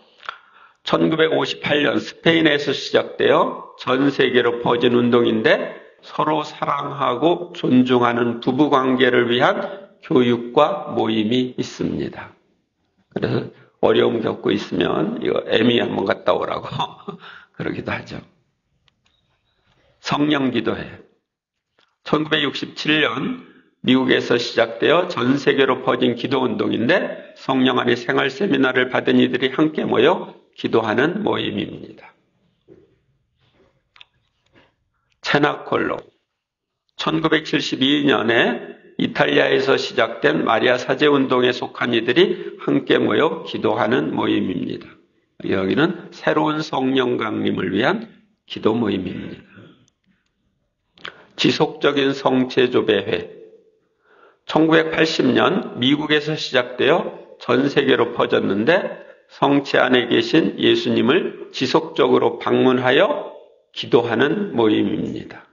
1958년 스페인에서 시작되어 전 세계로 퍼진 운동인데 서로 사랑하고 존중하는 부부 관계를 위한 교육과 모임이 있습니다. 그래서 어려움 겪고 있으면 이거 ME 한번 갔다 오라고 그러기도 하죠. 성령기도회. 1967년 미국에서 시작되어 전 세계로 퍼진 기도운동인데 성령 안의 생활 세미나를 받은 이들이 함께 모여 기도하는 모임입니다. 체나콜로. 1972년에 이탈리아에서 시작된 마리아 사제운동에 속한 이들이 함께 모여 기도하는 모임입니다. 여기는 새로운 성령 강림을 위한 기도 모임입니다. 지속적인 성체조배회. 1980년 미국에서 시작되어 전 세계로 퍼졌는데 성체 안에 계신 예수님을 지속적으로 방문하여 기도하는 모임입니다.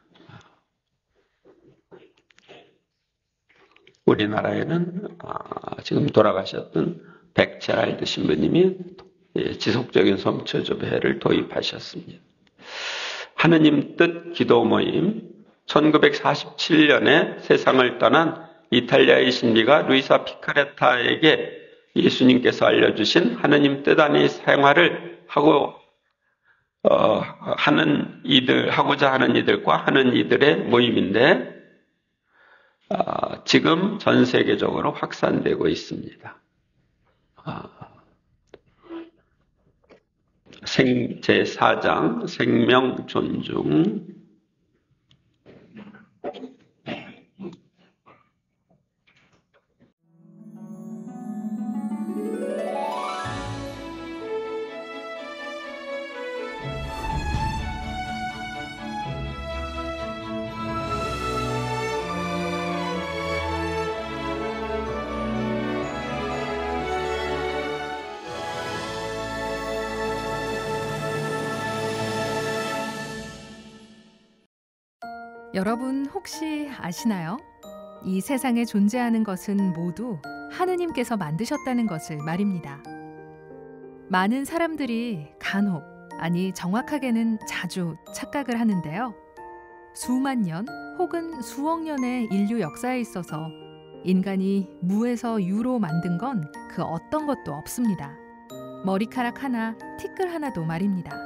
우리나라에는 지금 돌아가셨던 백제랄드 신부님이 지속적인 성체조배회를 도입하셨습니다. 하느님 뜻 기도 모임. 1947년에 세상을 떠난 이탈리아의 신비가 루이사 피카레타에게 예수님께서 알려주신 하느님 뜻 안의 생활을 하고자 하는 이들과 하는 이들의 모임인데 지금 전 세계적으로 확산되고 있습니다. 제4장 생명 존중. 여러분 혹시 아시나요? 이 세상에 존재하는 것은 모두 하느님께서 만드셨다는 것을 말입니다. 많은 사람들이 간혹, 아니 정확하게는 자주 착각을 하는데요. 수만 년 혹은 수억 년의 인류 역사에 있어서 인간이 무에서 유로 만든 건 그 어떤 것도 없습니다. 머리카락 하나, 티끌 하나도 말입니다.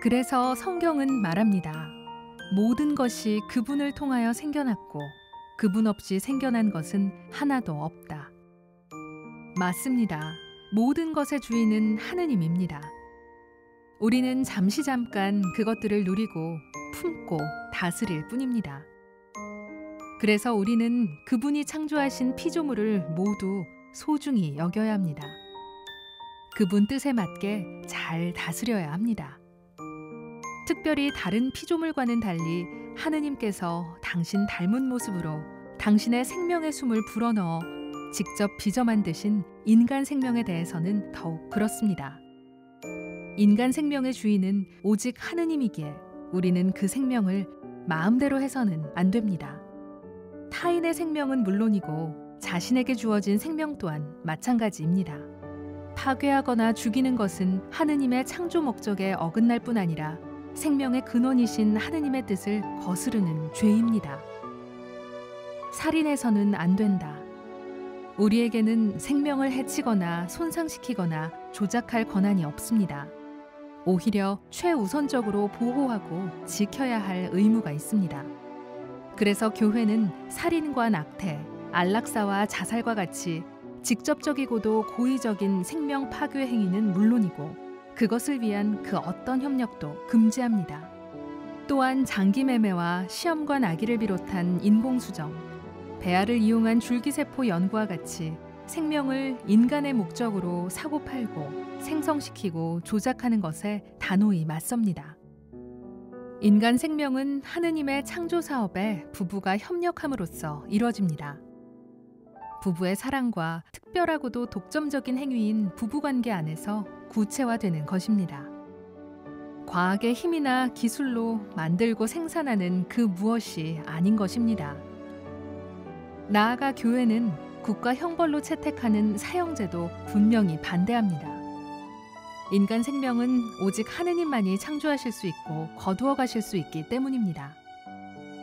그래서 성경은 말합니다. 모든 것이 그분을 통하여 생겨났고 그분 없이 생겨난 것은 하나도 없다. 맞습니다. 모든 것의 주인은 하느님입니다. 우리는 잠깐 그것들을 누리고 품고 다스릴 뿐입니다. 그래서 우리는 그분이 창조하신 피조물을 모두 소중히 여겨야 합니다. 그분 뜻에 맞게 잘 다스려야 합니다. 특별히 다른 피조물과는 달리 하느님께서 당신 닮은 모습으로 당신의 생명의 숨을 불어넣어 직접 빚어 만드신 인간 생명에 대해서는 더욱 그렇습니다. 인간 생명의 주인은 오직 하느님이기에 우리는 그 생명을 마음대로 해서는 안 됩니다. 타인의 생명은 물론이고 자신에게 주어진 생명 또한 마찬가지입니다. 파괴하거나 죽이는 것은 하느님의 창조 목적에 어긋날 뿐 아니라 생명의 근원이신 하느님의 뜻을 거스르는 죄입니다. 살인해서는 안 된다. 우리에게는 생명을 해치거나 손상시키거나 조작할 권한이 없습니다. 오히려 최우선적으로 보호하고 지켜야 할 의무가 있습니다. 그래서 교회는 살인과 낙태, 안락사와 자살과 같이 직접적이고도 고의적인 생명 파괴 행위는 물론이고 그것을 위한 그 어떤 협력도 금지합니다. 또한 장기매매와 시험관 아기를 비롯한 인공수정, 배아를 이용한 줄기세포 연구와 같이 생명을 인간의 목적으로 사고팔고 생성시키고 조작하는 것에 단호히 맞섭니다. 인간 생명은 하느님의 창조 사업에 부부가 협력함으로써 이루어집니다. 부부의 사랑과 특별하고도 독점적인 행위인 부부관계 안에서 구체화되는 것입니다. 과학의 힘이나 기술로 만들고 생산하는 그 무엇이 아닌 것입니다. 나아가 교회는 국가 형벌로 채택하는 사형제도 분명히 반대합니다. 인간 생명은 오직 하느님만이 창조하실 수 있고 거두어 가실 수 있기 때문입니다.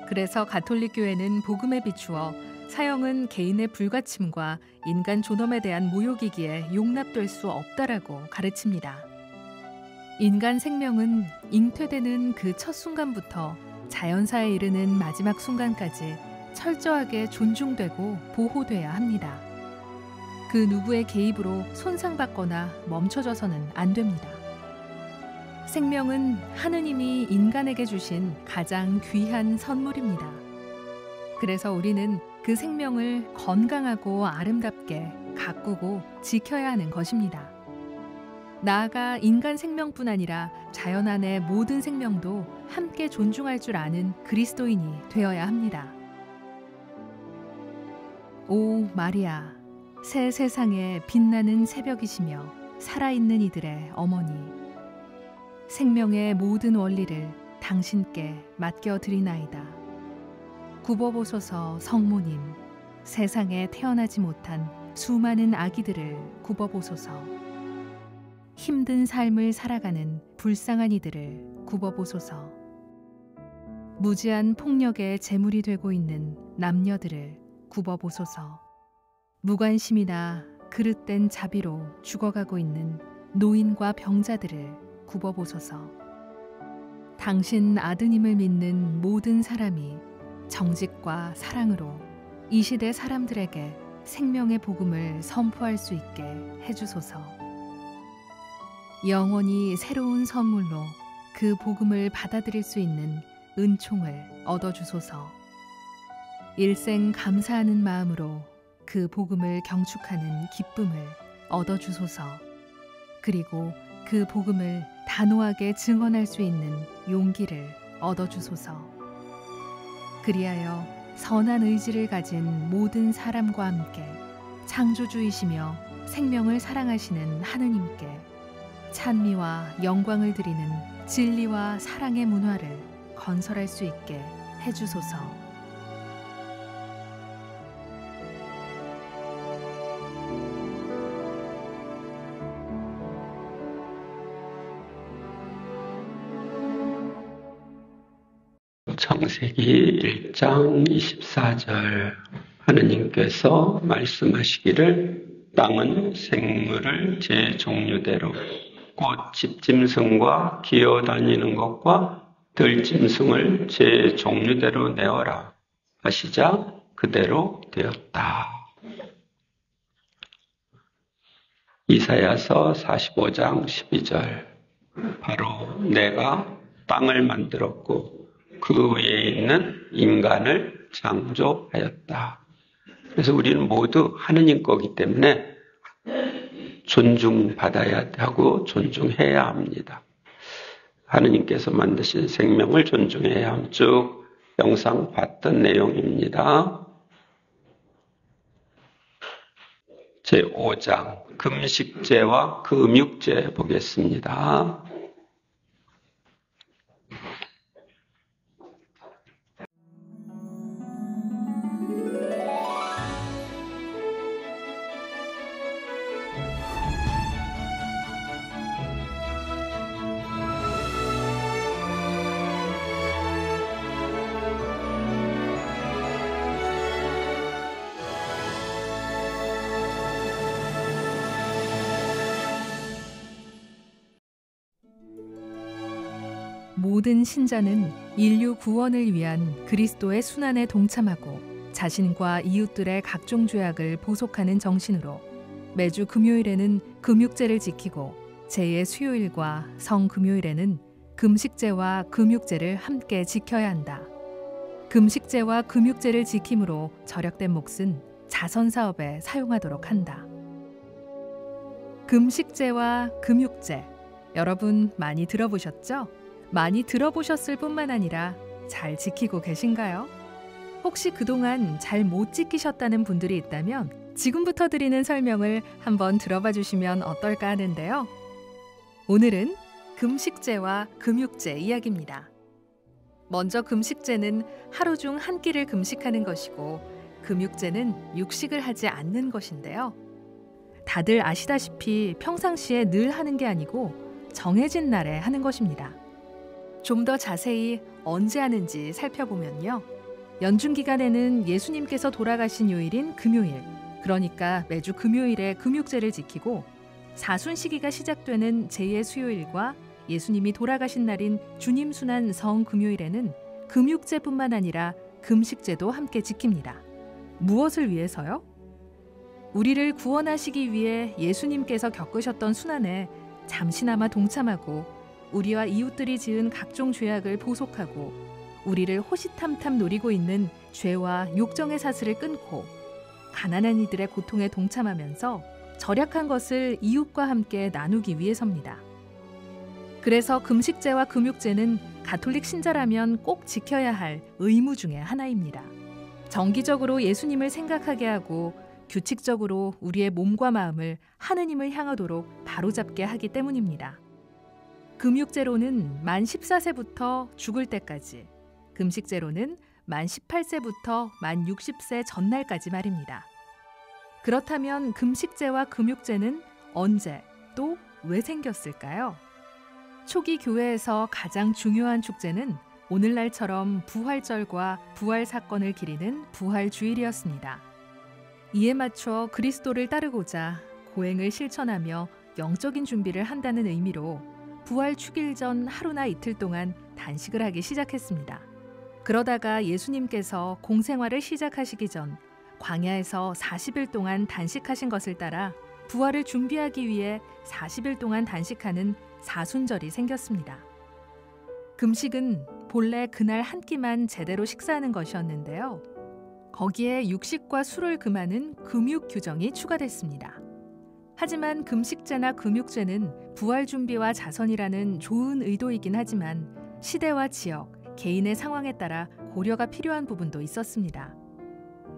그래서 가톨릭 교회는 복음에 비추어 사형은 개인의 불가침과 인간 존엄에 대한 모욕이기에 용납될 수 없다라고 가르칩니다. 인간 생명은 잉태되는 그 첫 순간부터 자연사에 이르는 마지막 순간까지 철저하게 존중되고 보호돼야 합니다. 그 누구의 개입으로 손상받거나 멈춰져서는 안 됩니다. 생명은 하느님이 인간에게 주신 가장 귀한 선물입니다. 그래서 우리는 그 생명을 건강하고 아름답게 가꾸고 지켜야 하는 것입니다. 나아가 인간 생명뿐 아니라 자연 안의 모든 생명도 함께 존중할 줄 아는 그리스도인이 되어야 합니다. 오 마리아, 새 세상에 빛나는 새벽이시며 살아있는 이들의 어머니, 생명의 모든 원리를 당신께 맡겨드리나이다. 굽어보소서 성모님, 세상에 태어나지 못한 수많은 아기들을 굽어보소서. 힘든 삶을 살아가는 불쌍한 이들을 굽어보소서. 무지한 폭력의 제물이 되고 있는 남녀들을 굽어보소서. 무관심이나 그릇된 자비로 죽어가고 있는 노인과 병자들을 굽어보소서. 당신 아드님을 믿는 모든 사람이 정직과 사랑으로 이 시대 사람들에게 생명의 복음을 선포할 수 있게 해주소서. 영원히 새로운 선물로 그 복음을 받아들일 수 있는 은총을 얻어주소서. 일생 감사하는 마음으로 그 복음을 경축하는 기쁨을 얻어주소서. 그리고 그 복음을 단호하게 증언할 수 있는 용기를 얻어주소서. 그리하여 선한 의지를 가진 모든 사람과 함께 창조주이시며 생명을 사랑하시는 하느님께 찬미와 영광을 드리는 진리와 사랑의 문화를 건설할 수 있게 해주소서. 창세기 1장 24절 하느님께서 말씀하시기를 땅은 생물을 제 종류대로 곧 집짐승과 기어다니는 것과 들짐승을 제 종류대로 내어라 하시자 그대로 되었다. 이사야서 45장 12절 바로 내가 땅을 만들었고 그 위에 있는 인간을 창조하였다. 그래서 우리는 모두 하느님 거기 때문에 존중받아야 하고 존중해야 합니다. 하느님께서 만드신 생명을 존중해야 함. 쭉 영상 봤던 내용입니다. 제5장 금식제와 금육제 보겠습니다. 모든 신자는 인류 구원을 위한 그리스도의 순환에 동참하고 자신과 이웃들의 각종 죄악을 보속하는 정신으로 매주 금요일에는 금육제를 지키고 제2의 수요일과 성금요일에는 금식제와 금육제를 함께 지켜야 한다. 금식제와 금육제를 지킴으로 절약된 몫은 자선사업에 사용하도록 한다. 금식제와 금육제, 여러분 많이 들어보셨죠? 많이 들어보셨을 뿐만 아니라 잘 지키고 계신가요? 혹시 그동안 잘 못 지키셨다는 분들이 있다면 지금부터 드리는 설명을 한번 들어봐 주시면 어떨까 하는데요. 오늘은 금식제와 금육제 이야기입니다. 먼저 금식제는 하루 중 한 끼를 금식하는 것이고 금육제는 육식을 하지 않는 것인데요. 다들 아시다시피 평상시에 늘 하는 게 아니고 정해진 날에 하는 것입니다. 좀 더 자세히 언제 하는지 살펴보면요. 연중 기간에는 예수님께서 돌아가신 요일인 금요일, 그러니까 매주 금요일에 금육제를 지키고 사순 시기가 시작되는 제2의 수요일과 예수님이 돌아가신 날인 주님 순환 성금요일에는 금육제뿐만 아니라 금식제도 함께 지킵니다. 무엇을 위해서요? 우리를 구원하시기 위해 예수님께서 겪으셨던 순환에 잠시나마 동참하고 우리와 이웃들이 지은 각종 죄악을 보속하고 우리를 호시탐탐 노리고 있는 죄와 욕정의 사슬을 끊고 가난한 이들의 고통에 동참하면서 절약한 것을 이웃과 함께 나누기 위해서입니다. 그래서 금식제와 금육제는 가톨릭 신자라면 꼭 지켜야 할 의무 중에 하나입니다. 정기적으로 예수님을 생각하게 하고 규칙적으로 우리의 몸과 마음을 하느님을 향하도록 바로잡게 하기 때문입니다. 금육제로는 만 14세부터 죽을 때까지, 금식제로는 만 18세부터 만 60세 전날까지 말입니다. 그렇다면 금식제와 금육제는 언제 또 왜 생겼을까요? 초기 교회에서 가장 중요한 축제는 오늘날처럼 부활절과 부활 사건을 기리는 부활주일이었습니다. 이에 맞춰 그리스도를 따르고자 고행을 실천하며 영적인 준비를 한다는 의미로 부활 축일 전 하루나 이틀 동안 단식을 하기 시작했습니다. 그러다가 예수님께서 공생활을 시작하시기 전 광야에서 40일 동안 단식하신 것을 따라 부활을 준비하기 위해 40일 동안 단식하는 사순절이 생겼습니다. 금식은 본래 그날 한 끼만 제대로 식사하는 것이었는데요. 거기에 육식과 술을 금하는 금육 규정이 추가됐습니다. 하지만 금식제나 금육제는 부활 준비와 자선이라는 좋은 의도이긴 하지만 시대와 지역, 개인의 상황에 따라 고려가 필요한 부분도 있었습니다.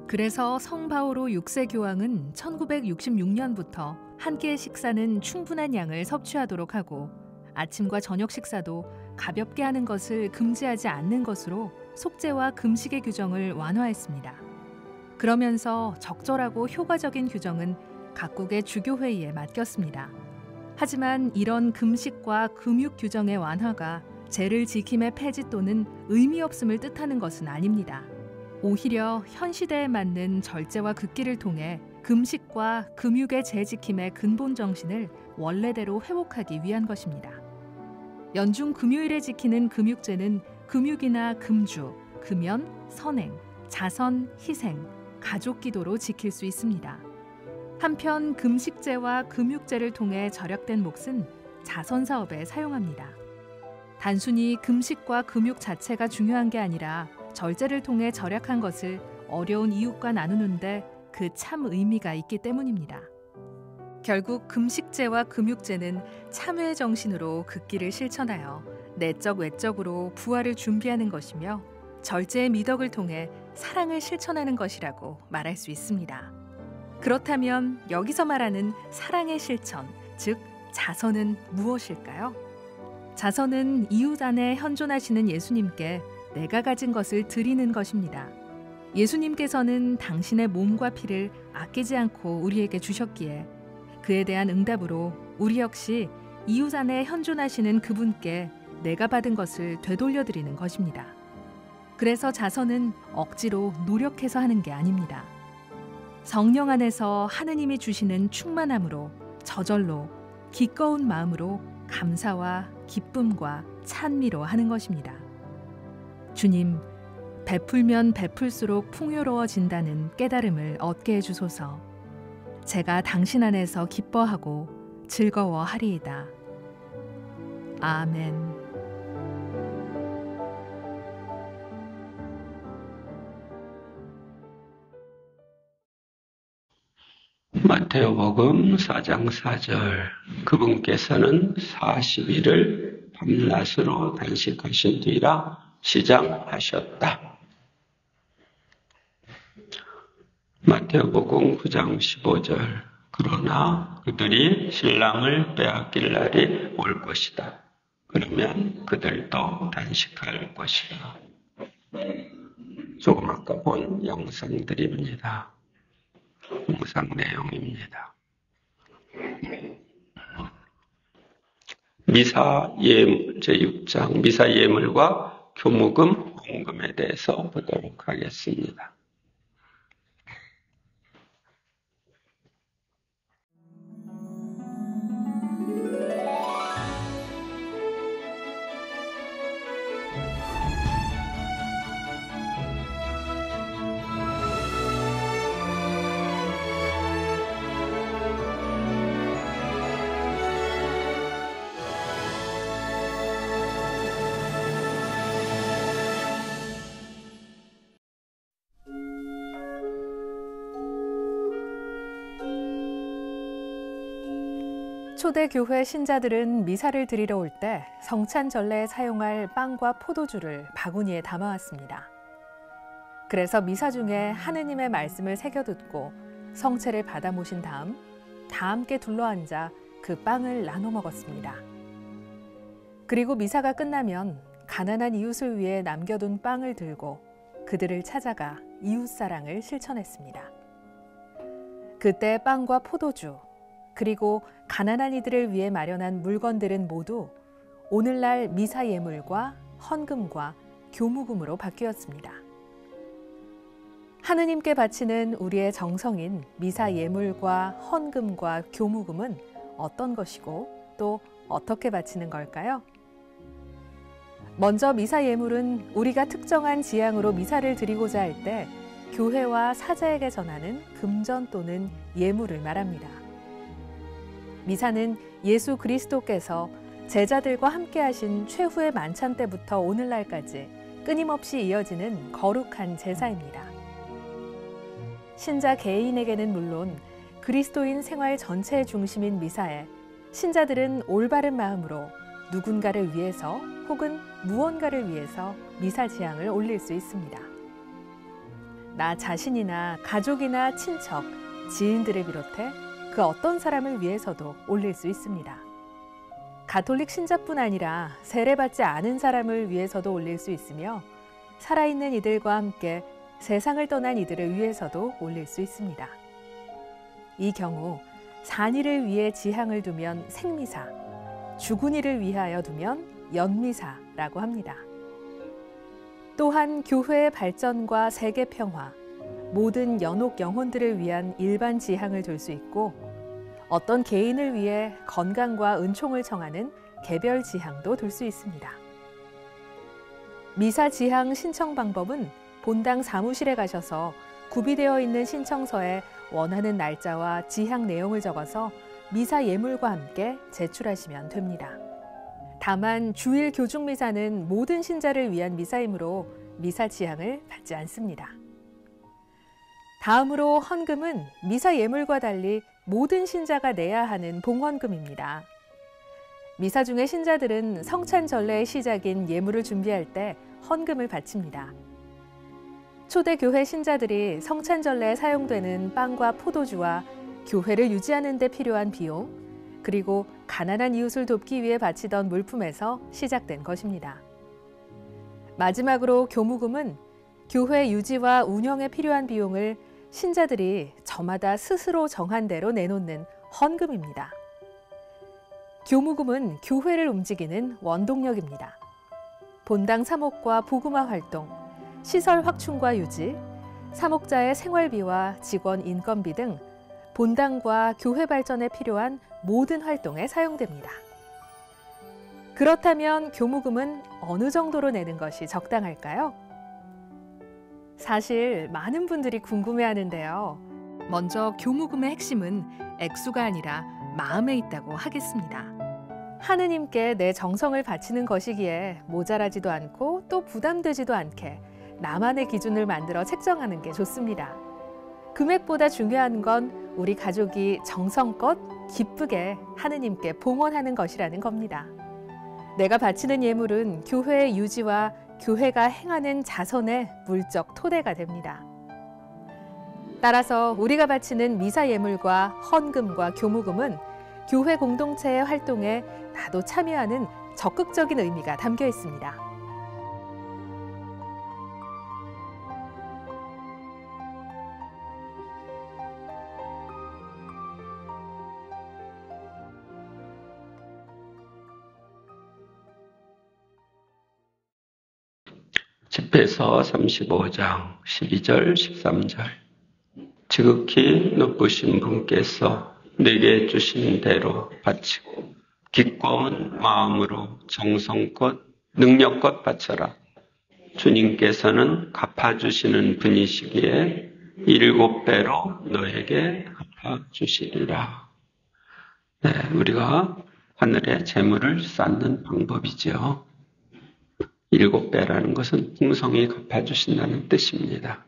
그래서 성 바오로 6세 교황은 1966년부터 한 끼의 식사는 충분한 양을 섭취하도록 하고 아침과 저녁 식사도 가볍게 하는 것을 금지하지 않는 것으로 속죄와 금식의 규정을 완화했습니다. 그러면서 적절하고 효과적인 규정은 각국의 주교회의에 맡겼습니다. 하지만 이런 금식과 금육 규정의 완화가 제를 지킴의 폐지 또는 의미 없음을 뜻하는 것은 아닙니다. 오히려 현 시대에 맞는 절제와 극기를 통해 금식과 금육의 재지킴의 근본 정신을 원래대로 회복하기 위한 것입니다. 연중 금요일에 지키는 금육제는 금육이나 금주, 금연, 선행, 자선, 희생, 가족 기도로 지킬 수 있습니다. 한편 금식제와 금육제를 통해 절약된 몫은 자선 사업에 사용합니다. 단순히 금식과 금육 자체가 중요한 게 아니라 절제를 통해 절약한 것을 어려운 이웃과 나누는데 그 참 의미가 있기 때문입니다. 결국 금식제와 금육제는 참회의 정신으로 극기를 실천하여 내적 외적으로 부활을 준비하는 것이며 절제의 미덕을 통해 사랑을 실천하는 것이라고 말할 수 있습니다. 그렇다면 여기서 말하는 사랑의 실천, 즉 자선은 무엇일까요? 자선은 이웃 안에 현존하시는 예수님께 내가 가진 것을 드리는 것입니다. 예수님께서는 당신의 몸과 피를 아끼지 않고 우리에게 주셨기에 그에 대한 응답으로 우리 역시 이웃 안에 현존하시는 그분께 내가 받은 것을 되돌려드리는 것입니다. 그래서 자선은 억지로 노력해서 하는 게 아닙니다. 성령 안에서 하느님이 주시는 충만함으로 저절로 기꺼운 마음으로 감사와 기쁨과 찬미로 하는 것입니다. 주님, 베풀면 베풀수록 풍요로워진다는 깨달음을 얻게 해주소서. 제가 당신 안에서 기뻐하고 즐거워하리이다. 아멘. 마태복음 4장 4절 그분께서는 40일을 밤낮으로 단식하신 뒤라 시작하셨다. 마태복음 9장 15절 그러나 그들이 신랑을 빼앗길 날이 올 것이다. 그러면 그들도 단식할 것이다. 조금 아까 본 영상들입니다. 영상 내용입니다. 미사 예물 제6장 미사 예물과 교무금, 헌금에 대해서 보도록 하겠습니다. 초대교회 신자들은 미사를 드리러 올 때 성찬 전례에 사용할 빵과 포도주를 바구니에 담아왔습니다. 그래서 미사 중에 하느님의 말씀을 새겨 듣고 성체를 받아 모신 다음 다 함께 둘러앉아 그 빵을 나눠 먹었습니다. 그리고 미사가 끝나면 가난한 이웃을 위해 남겨둔 빵을 들고 그들을 찾아가 이웃사랑을 실천했습니다. 그때 빵과 포도주, 그리고 가난한 이들을 위해 마련한 물건들은 모두 오늘날 미사 예물과 헌금과 교무금으로 바뀌었습니다. 하느님께 바치는 우리의 정성인 미사 예물과 헌금과 교무금은 어떤 것이고 또 어떻게 바치는 걸까요? 먼저 미사 예물은 우리가 특정한 지향으로 미사를 드리고자 할 때 교회와 사자에게 전하는 금전 또는 예물을 말합니다. 미사는 예수 그리스도께서 제자들과 함께 하신 최후의 만찬 때부터 오늘날까지 끊임없이 이어지는 거룩한 제사입니다. 신자 개인에게는 물론 그리스도인 생활 전체의 중심인 미사에 신자들은 올바른 마음으로 누군가를 위해서 혹은 무언가를 위해서 미사 지향을 올릴 수 있습니다. 나 자신이나 가족이나 친척, 지인들을 비롯해 그 어떤 사람을 위해서도 올릴 수 있습니다. 가톨릭 신자뿐 아니라 세례받지 않은 사람을 위해서도 올릴 수 있으며 살아있는 이들과 함께 세상을 떠난 이들을 위해서도 올릴 수 있습니다. 이 경우 산이를 위해 지향을 두면 생미사, 죽은 이를 위하여 두면 연미사라고 합니다. 또한 교회의 발전과 세계 평화, 모든 연옥 영혼들을 위한 일반 지향을 둘 수 있고 어떤 개인을 위해 건강과 은총을 청하는 개별 지향도 둘 수 있습니다. 미사 지향 신청 방법은 본당 사무실에 가셔서 구비되어 있는 신청서에 원하는 날짜와 지향 내용을 적어서 미사 예물과 함께 제출하시면 됩니다. 다만 주일 교중 미사는 모든 신자를 위한 미사이므로 미사 지향을 받지 않습니다. 다음으로 헌금은 미사 예물과 달리 모든 신자가 내야 하는 봉헌금입니다. 미사 중에 신자들은 성찬 전례의 시작인 예물을 준비할 때 헌금을 바칩니다. 초대교회 신자들이 성찬 전례에 사용되는 빵과 포도주와 교회를 유지하는 데 필요한 비용, 그리고 가난한 이웃을 돕기 위해 바치던 물품에서 시작된 것입니다. 마지막으로 교무금은 교회 유지와 운영에 필요한 비용을 신자들이 저마다 스스로 정한 대로 내놓는 헌금입니다. 교무금은 교회를 움직이는 원동력입니다. 본당 사목과 복음화 활동, 시설 확충과 유지, 사목자의 생활비와 직원 인건비 등 본당과 교회 발전에 필요한 모든 활동에 사용됩니다. 그렇다면 교무금은 어느 정도로 내는 것이 적당할까요? 사실 많은 분들이 궁금해하는데요. 먼저 교무금의 핵심은 액수가 아니라 마음에 있다고 하겠습니다. 하느님께 내 정성을 바치는 것이기에 모자라지도 않고 또 부담되지도 않게 나만의 기준을 만들어 책정하는 게 좋습니다. 금액보다 중요한 건 우리 가족이 정성껏 기쁘게 하느님께 봉헌하는 것이라는 겁니다. 내가 바치는 예물은 교회의 유지와 교회가 행하는 자선의 물적 토대가 됩니다. 따라서 우리가 바치는 미사 예물과 헌금과 교무금은 교회 공동체의 활동에 나도 참여하는 적극적인 의미가 담겨 있습니다. 에베소 35장 12절 13절 지극히 높으신 분께서 내게 주신 대로 바치고 기꺼운 마음으로 정성껏 능력껏 바쳐라. 주님께서는 갚아주시는 분이시기에 7배로 너에게 갚아주시리라. 네, 우리가 하늘에 재물을 쌓는 방법이죠. 7배라는 것은 풍성히 갚아주신다는 뜻입니다.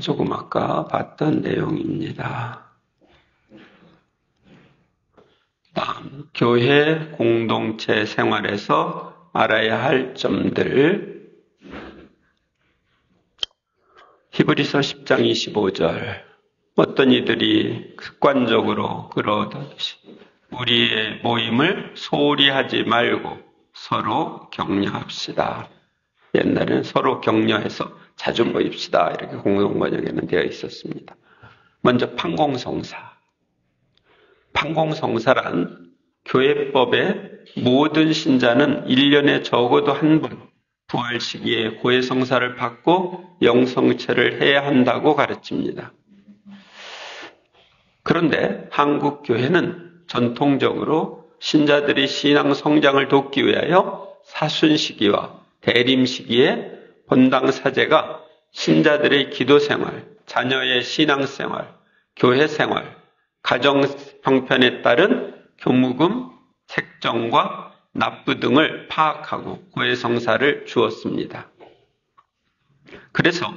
조금 아까 봤던 내용입니다. 다음, 교회 공동체 생활에서 알아야 할 점들. 히브리서 10장 25절. 어떤 이들이 습관적으로 그러듯이 우리의 모임을 소홀히 하지 말고 서로 격려합시다. 옛날에는 서로 격려해서 자주 모입시다. 이렇게 공동번역에는 되어 있었습니다. 먼저 판공성사. 판공성사란 교회법에 모든 신자는 1년에 적어도 한 번 부활 시기에 고해성사를 받고 영성체를 해야 한다고 가르칩니다. 그런데 한국 교회는 전통적으로 신자들이 신앙 성장을 돕기 위하여 사순 시기와 대림 시기에 본당 사제가 신자들의 기도 생활, 자녀의 신앙 생활, 교회 생활, 가정 형편에 따른 교무금, 책정과 납부 등을 파악하고 고해성사를 주었습니다. 그래서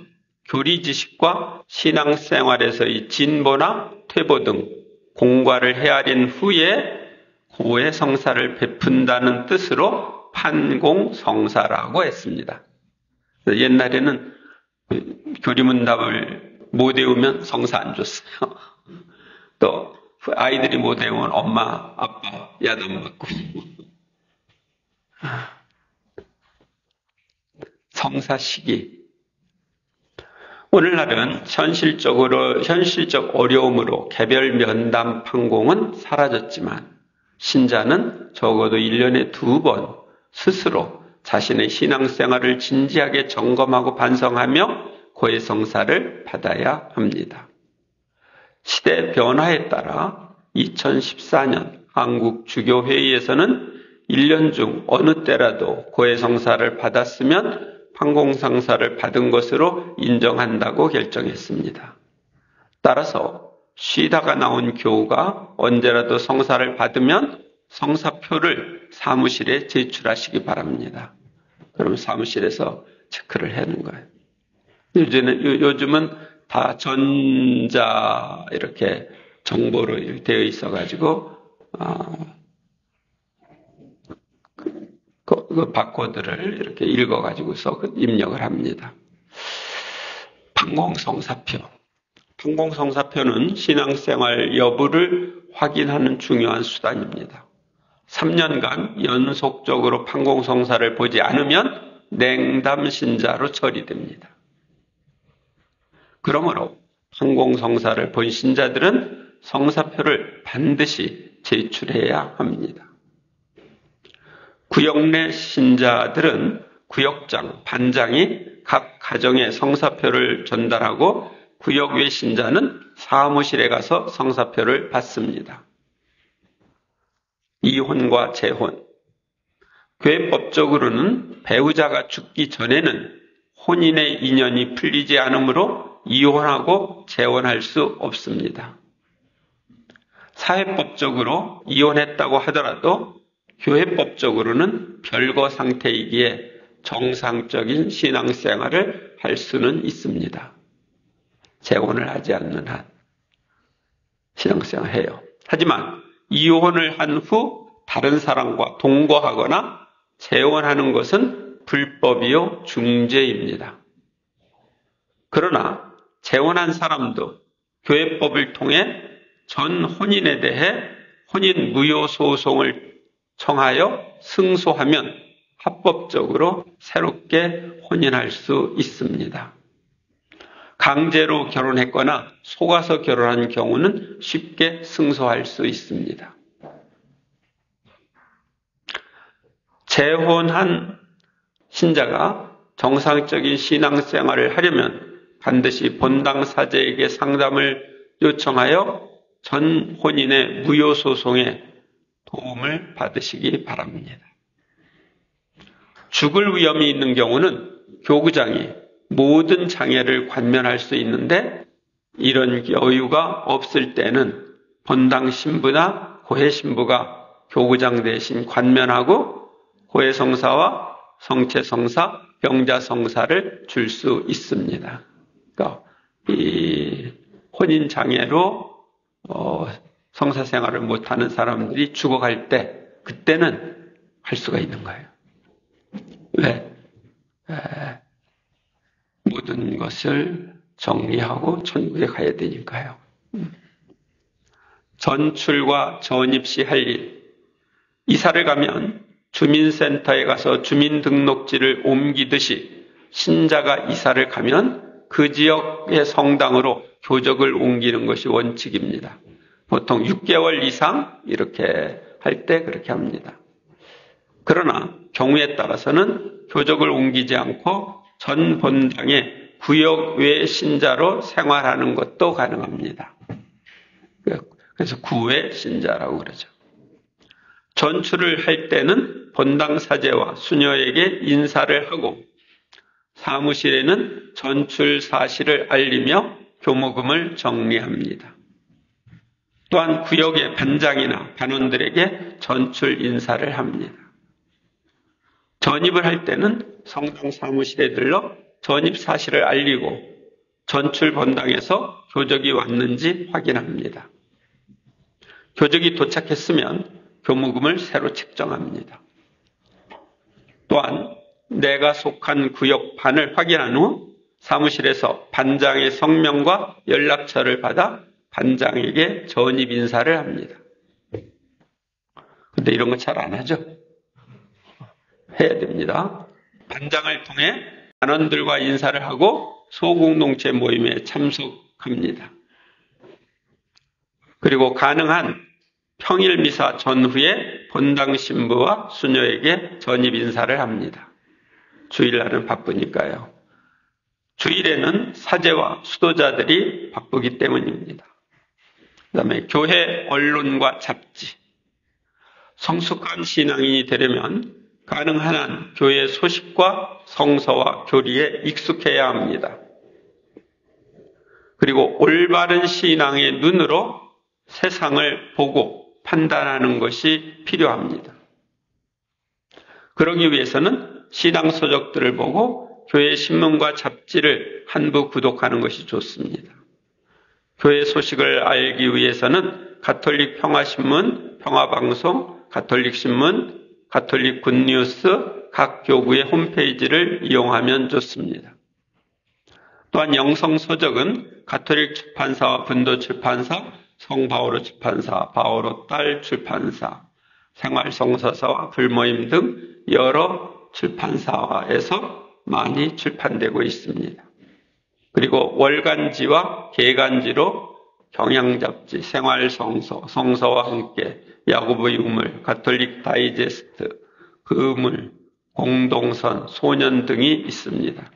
교리 지식과 신앙 생활에서의 진보나 퇴보 등 공과를 헤아린 후에 고해성사를 베푼다는 뜻으로 판공성사라고 했습니다. 옛날에는 교리문답을 못 외우면 성사 안 줬어요. 또 아이들이 못 외우면 엄마, 아빠 야단 맞고. 성사 시기. 오늘날은 현실적 어려움으로 개별 면담 판공은 사라졌지만 신자는 적어도 1년에 2번 스스로 자신의 신앙생활을 진지하게 점검하고 반성하며 고해성사를 받아야 합니다. 시대 변화에 따라 2014년 한국주교회의에서는 1년 중 어느 때라도 고해성사를 받았으면 판공성사를 받은 것으로 인정한다고 결정했습니다. 따라서 쉬다가 나온 교우가 언제라도 성사를 받으면 성사표를 사무실에 제출하시기 바랍니다. 그럼 사무실에서 체크를 하는 거예요. 요즘은 다 전자 이렇게 정보로 되어 있어가지고 그 바코드를 이렇게 읽어가지고서 입력을 합니다. 판공성사표. 판공성사표는 신앙생활 여부를 확인하는 중요한 수단입니다. 3년간 연속적으로 판공성사를 보지 않으면 냉담신자로 처리됩니다. 그러므로 판공성사를 본 신자들은 성사표를 반드시 제출해야 합니다. 구역 내 신자들은 구역장, 반장이 각 가정에 성사표를 전달하고 구역 외 신자는 사무실에 가서 성사표를 받습니다. 이혼과 재혼. 교회법적으로는 배우자가 죽기 전에는 혼인의 인연이 풀리지 않으므로 이혼하고 재혼할 수 없습니다. 사회법적으로 이혼했다고 하더라도 교회법적으로는 별거 상태이기에 정상적인 신앙생활을 할 수는 있습니다. 재혼을 하지 않는 한 신앙생활을 해요. 하지만 이혼을 한 후 다른 사람과 동거하거나 재혼하는 것은 불법이요 중죄입니다. 그러나 재혼한 사람도 교회법을 통해 전 혼인에 대해 혼인 무효 소송을 청하여 승소하면 합법적으로 새롭게 혼인할 수 있습니다. 강제로 결혼했거나 속아서 결혼한 경우는 쉽게 승소할 수 있습니다. 재혼한 신자가 정상적인 신앙생활을 하려면 반드시 본당 사제에게 상담을 요청하여 전 혼인의 무효 소송에 도움을 받으시기 바랍니다. 죽을 위험이 있는 경우는 교구장이 모든 장애를 관면할 수 있는데 이런 여유가 없을 때는 본당 신부나 고해 신부가 교구장 대신 관면하고 고해 성사와 성체 성사, 병자 성사를 줄 수 있습니다. 그러니까 이 혼인 장애로 성사 생활을 못하는 사람들이 죽어갈 때 그때는 할 수가 있는 거예요. 왜? 모든 것을 정리하고 천국에 가야 되니까요. 전출과 전입시 할 일. 이사를 가면 주민센터에 가서 주민등록지를 옮기듯이 신자가 이사를 가면 그 지역의 성당으로 교적을 옮기는 것이 원칙입니다. 보통 6개월 이상 이렇게 할 때 그렇게 합니다. 그러나 경우에 따라서는 교적을 옮기지 않고 전 본당의 구역 외 신자로 생활하는 것도 가능합니다. 그래서 구외 신자라고 그러죠. 전출을 할 때는 본당 사제와 수녀에게 인사를 하고 사무실에는 전출 사실을 알리며 교무금을 정리합니다. 또한 구역의 반장이나 반원들에게 전출 인사를 합니다. 전입을 할 때는 성당 사무실에 들러 전입 사실을 알리고 전출 본당에서 교적이 왔는지 확인합니다. 교적이 도착했으면 교무금을 새로 책정합니다. 또한 내가 속한 구역 반을 확인한 후 사무실에서 반장의 성명과 연락처를 받아 반장에게 전입 인사를 합니다. 근데 이런 거 잘 안 하죠? 해야 됩니다. 반장을 통해 반원들과 인사를 하고 소공동체 모임에 참석합니다. 그리고 가능한 평일 미사 전후에 본당 신부와 수녀에게 전입 인사를 합니다. 주일날은 바쁘니까요. 주일에는 사제와 수도자들이 바쁘기 때문입니다. 그 다음에 교회 언론과 잡지. 성숙한 신앙인이 되려면 가능한 한 교회 소식과 성서와 교리에 익숙해야 합니다. 그리고 올바른 신앙의 눈으로 세상을 보고 판단하는 것이 필요합니다. 그러기 위해서는 신앙 서적들을 보고 교회 신문과 잡지를 한 부 구독하는 것이 좋습니다. 교회 소식을 알기 위해서는 가톨릭 평화신문, 평화방송, 가톨릭 신문, 가톨릭 굿뉴스, 각 교구의 홈페이지를 이용하면 좋습니다. 또한 영성서적은 가톨릭 출판사와 분도 출판사, 성바오로 출판사, 바오로 딸 출판사, 생활성서사와 불모임 등 여러 출판사에서 많이 출판되고 있습니다. 그리고 월간지와 개간지로 경향잡지, 생활성서, 성서와 함께, 야고보 유물, 가톨릭 다이제스트, 그물, 공동선, 소년 등이 있습니다.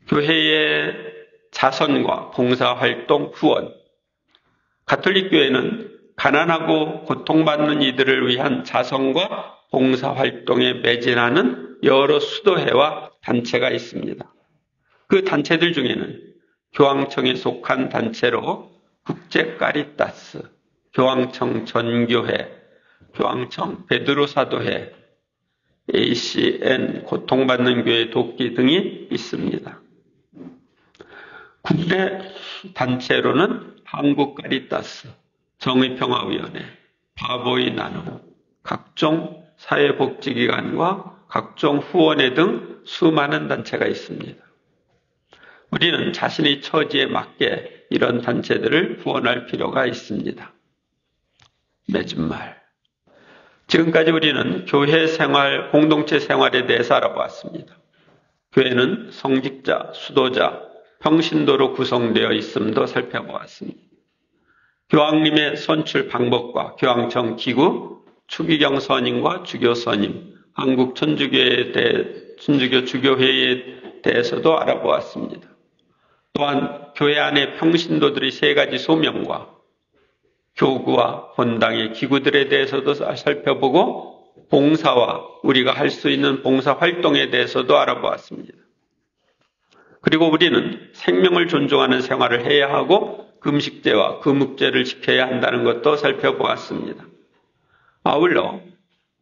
교회의 자선과 봉사활동, 후원. 가톨릭 교회는 가난하고 고통받는 이들을 위한 자선과 봉사활동에 매진하는 여러 수도회와 단체가 있습니다. 그 단체들 중에는 교황청에 속한 단체로 국제 카리타스, 교황청 전교회, 교황청 베드로 사도회, ACN 고통받는 교회 돕기 등이 있습니다. 국내 단체로는 한국 카리타스, 정의평화위원회, 바보의 나눔, 각종 사회복지기관과 각종 후원회 등 수많은 단체가 있습니다. 우리는 자신의 처지에 맞게 이런 단체들을 후원할 필요가 있습니다. 맺은 말. 지금까지 우리는 교회 생활, 공동체 생활에 대해서 알아보았습니다. 교회는 성직자, 수도자, 평신도로 구성되어 있음도 살펴보았습니다. 교황님의 선출 방법과 교황청 기구, 추기경 선임과 주교 선임, 한국 천주교 주교회에 대해서도 알아보았습니다. 또한 교회 안의 평신도들의 세 가지 소명과 교구와 본당의 기구들에 대해서도 살펴보고 봉사와 우리가 할 수 있는 봉사 활동에 대해서도 알아보았습니다. 그리고 우리는 생명을 존중하는 생활을 해야 하고 금식제와 금묵제를 지켜야 한다는 것도 살펴보았습니다. 아울러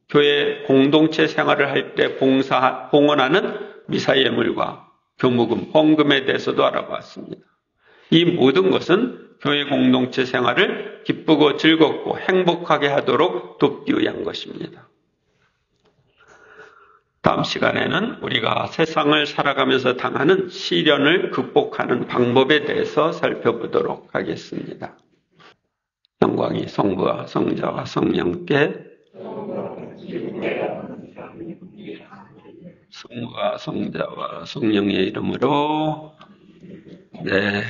교회 공동체 생활을 할 때 봉헌하는 미사예물과 교무금, 헌금에 대해서도 알아보았습니다. 이 모든 것은 교회 공동체 생활을 기쁘고 즐겁고 행복하게 하도록 돕기 위한 것입니다. 다음 시간에는 우리가 세상을 살아가면서 당하는 시련을 극복하는 방법에 대해서 살펴보도록 하겠습니다. 영광이 성부와 성자와 성령께 성부와 성자와 성령의 이름으로 네.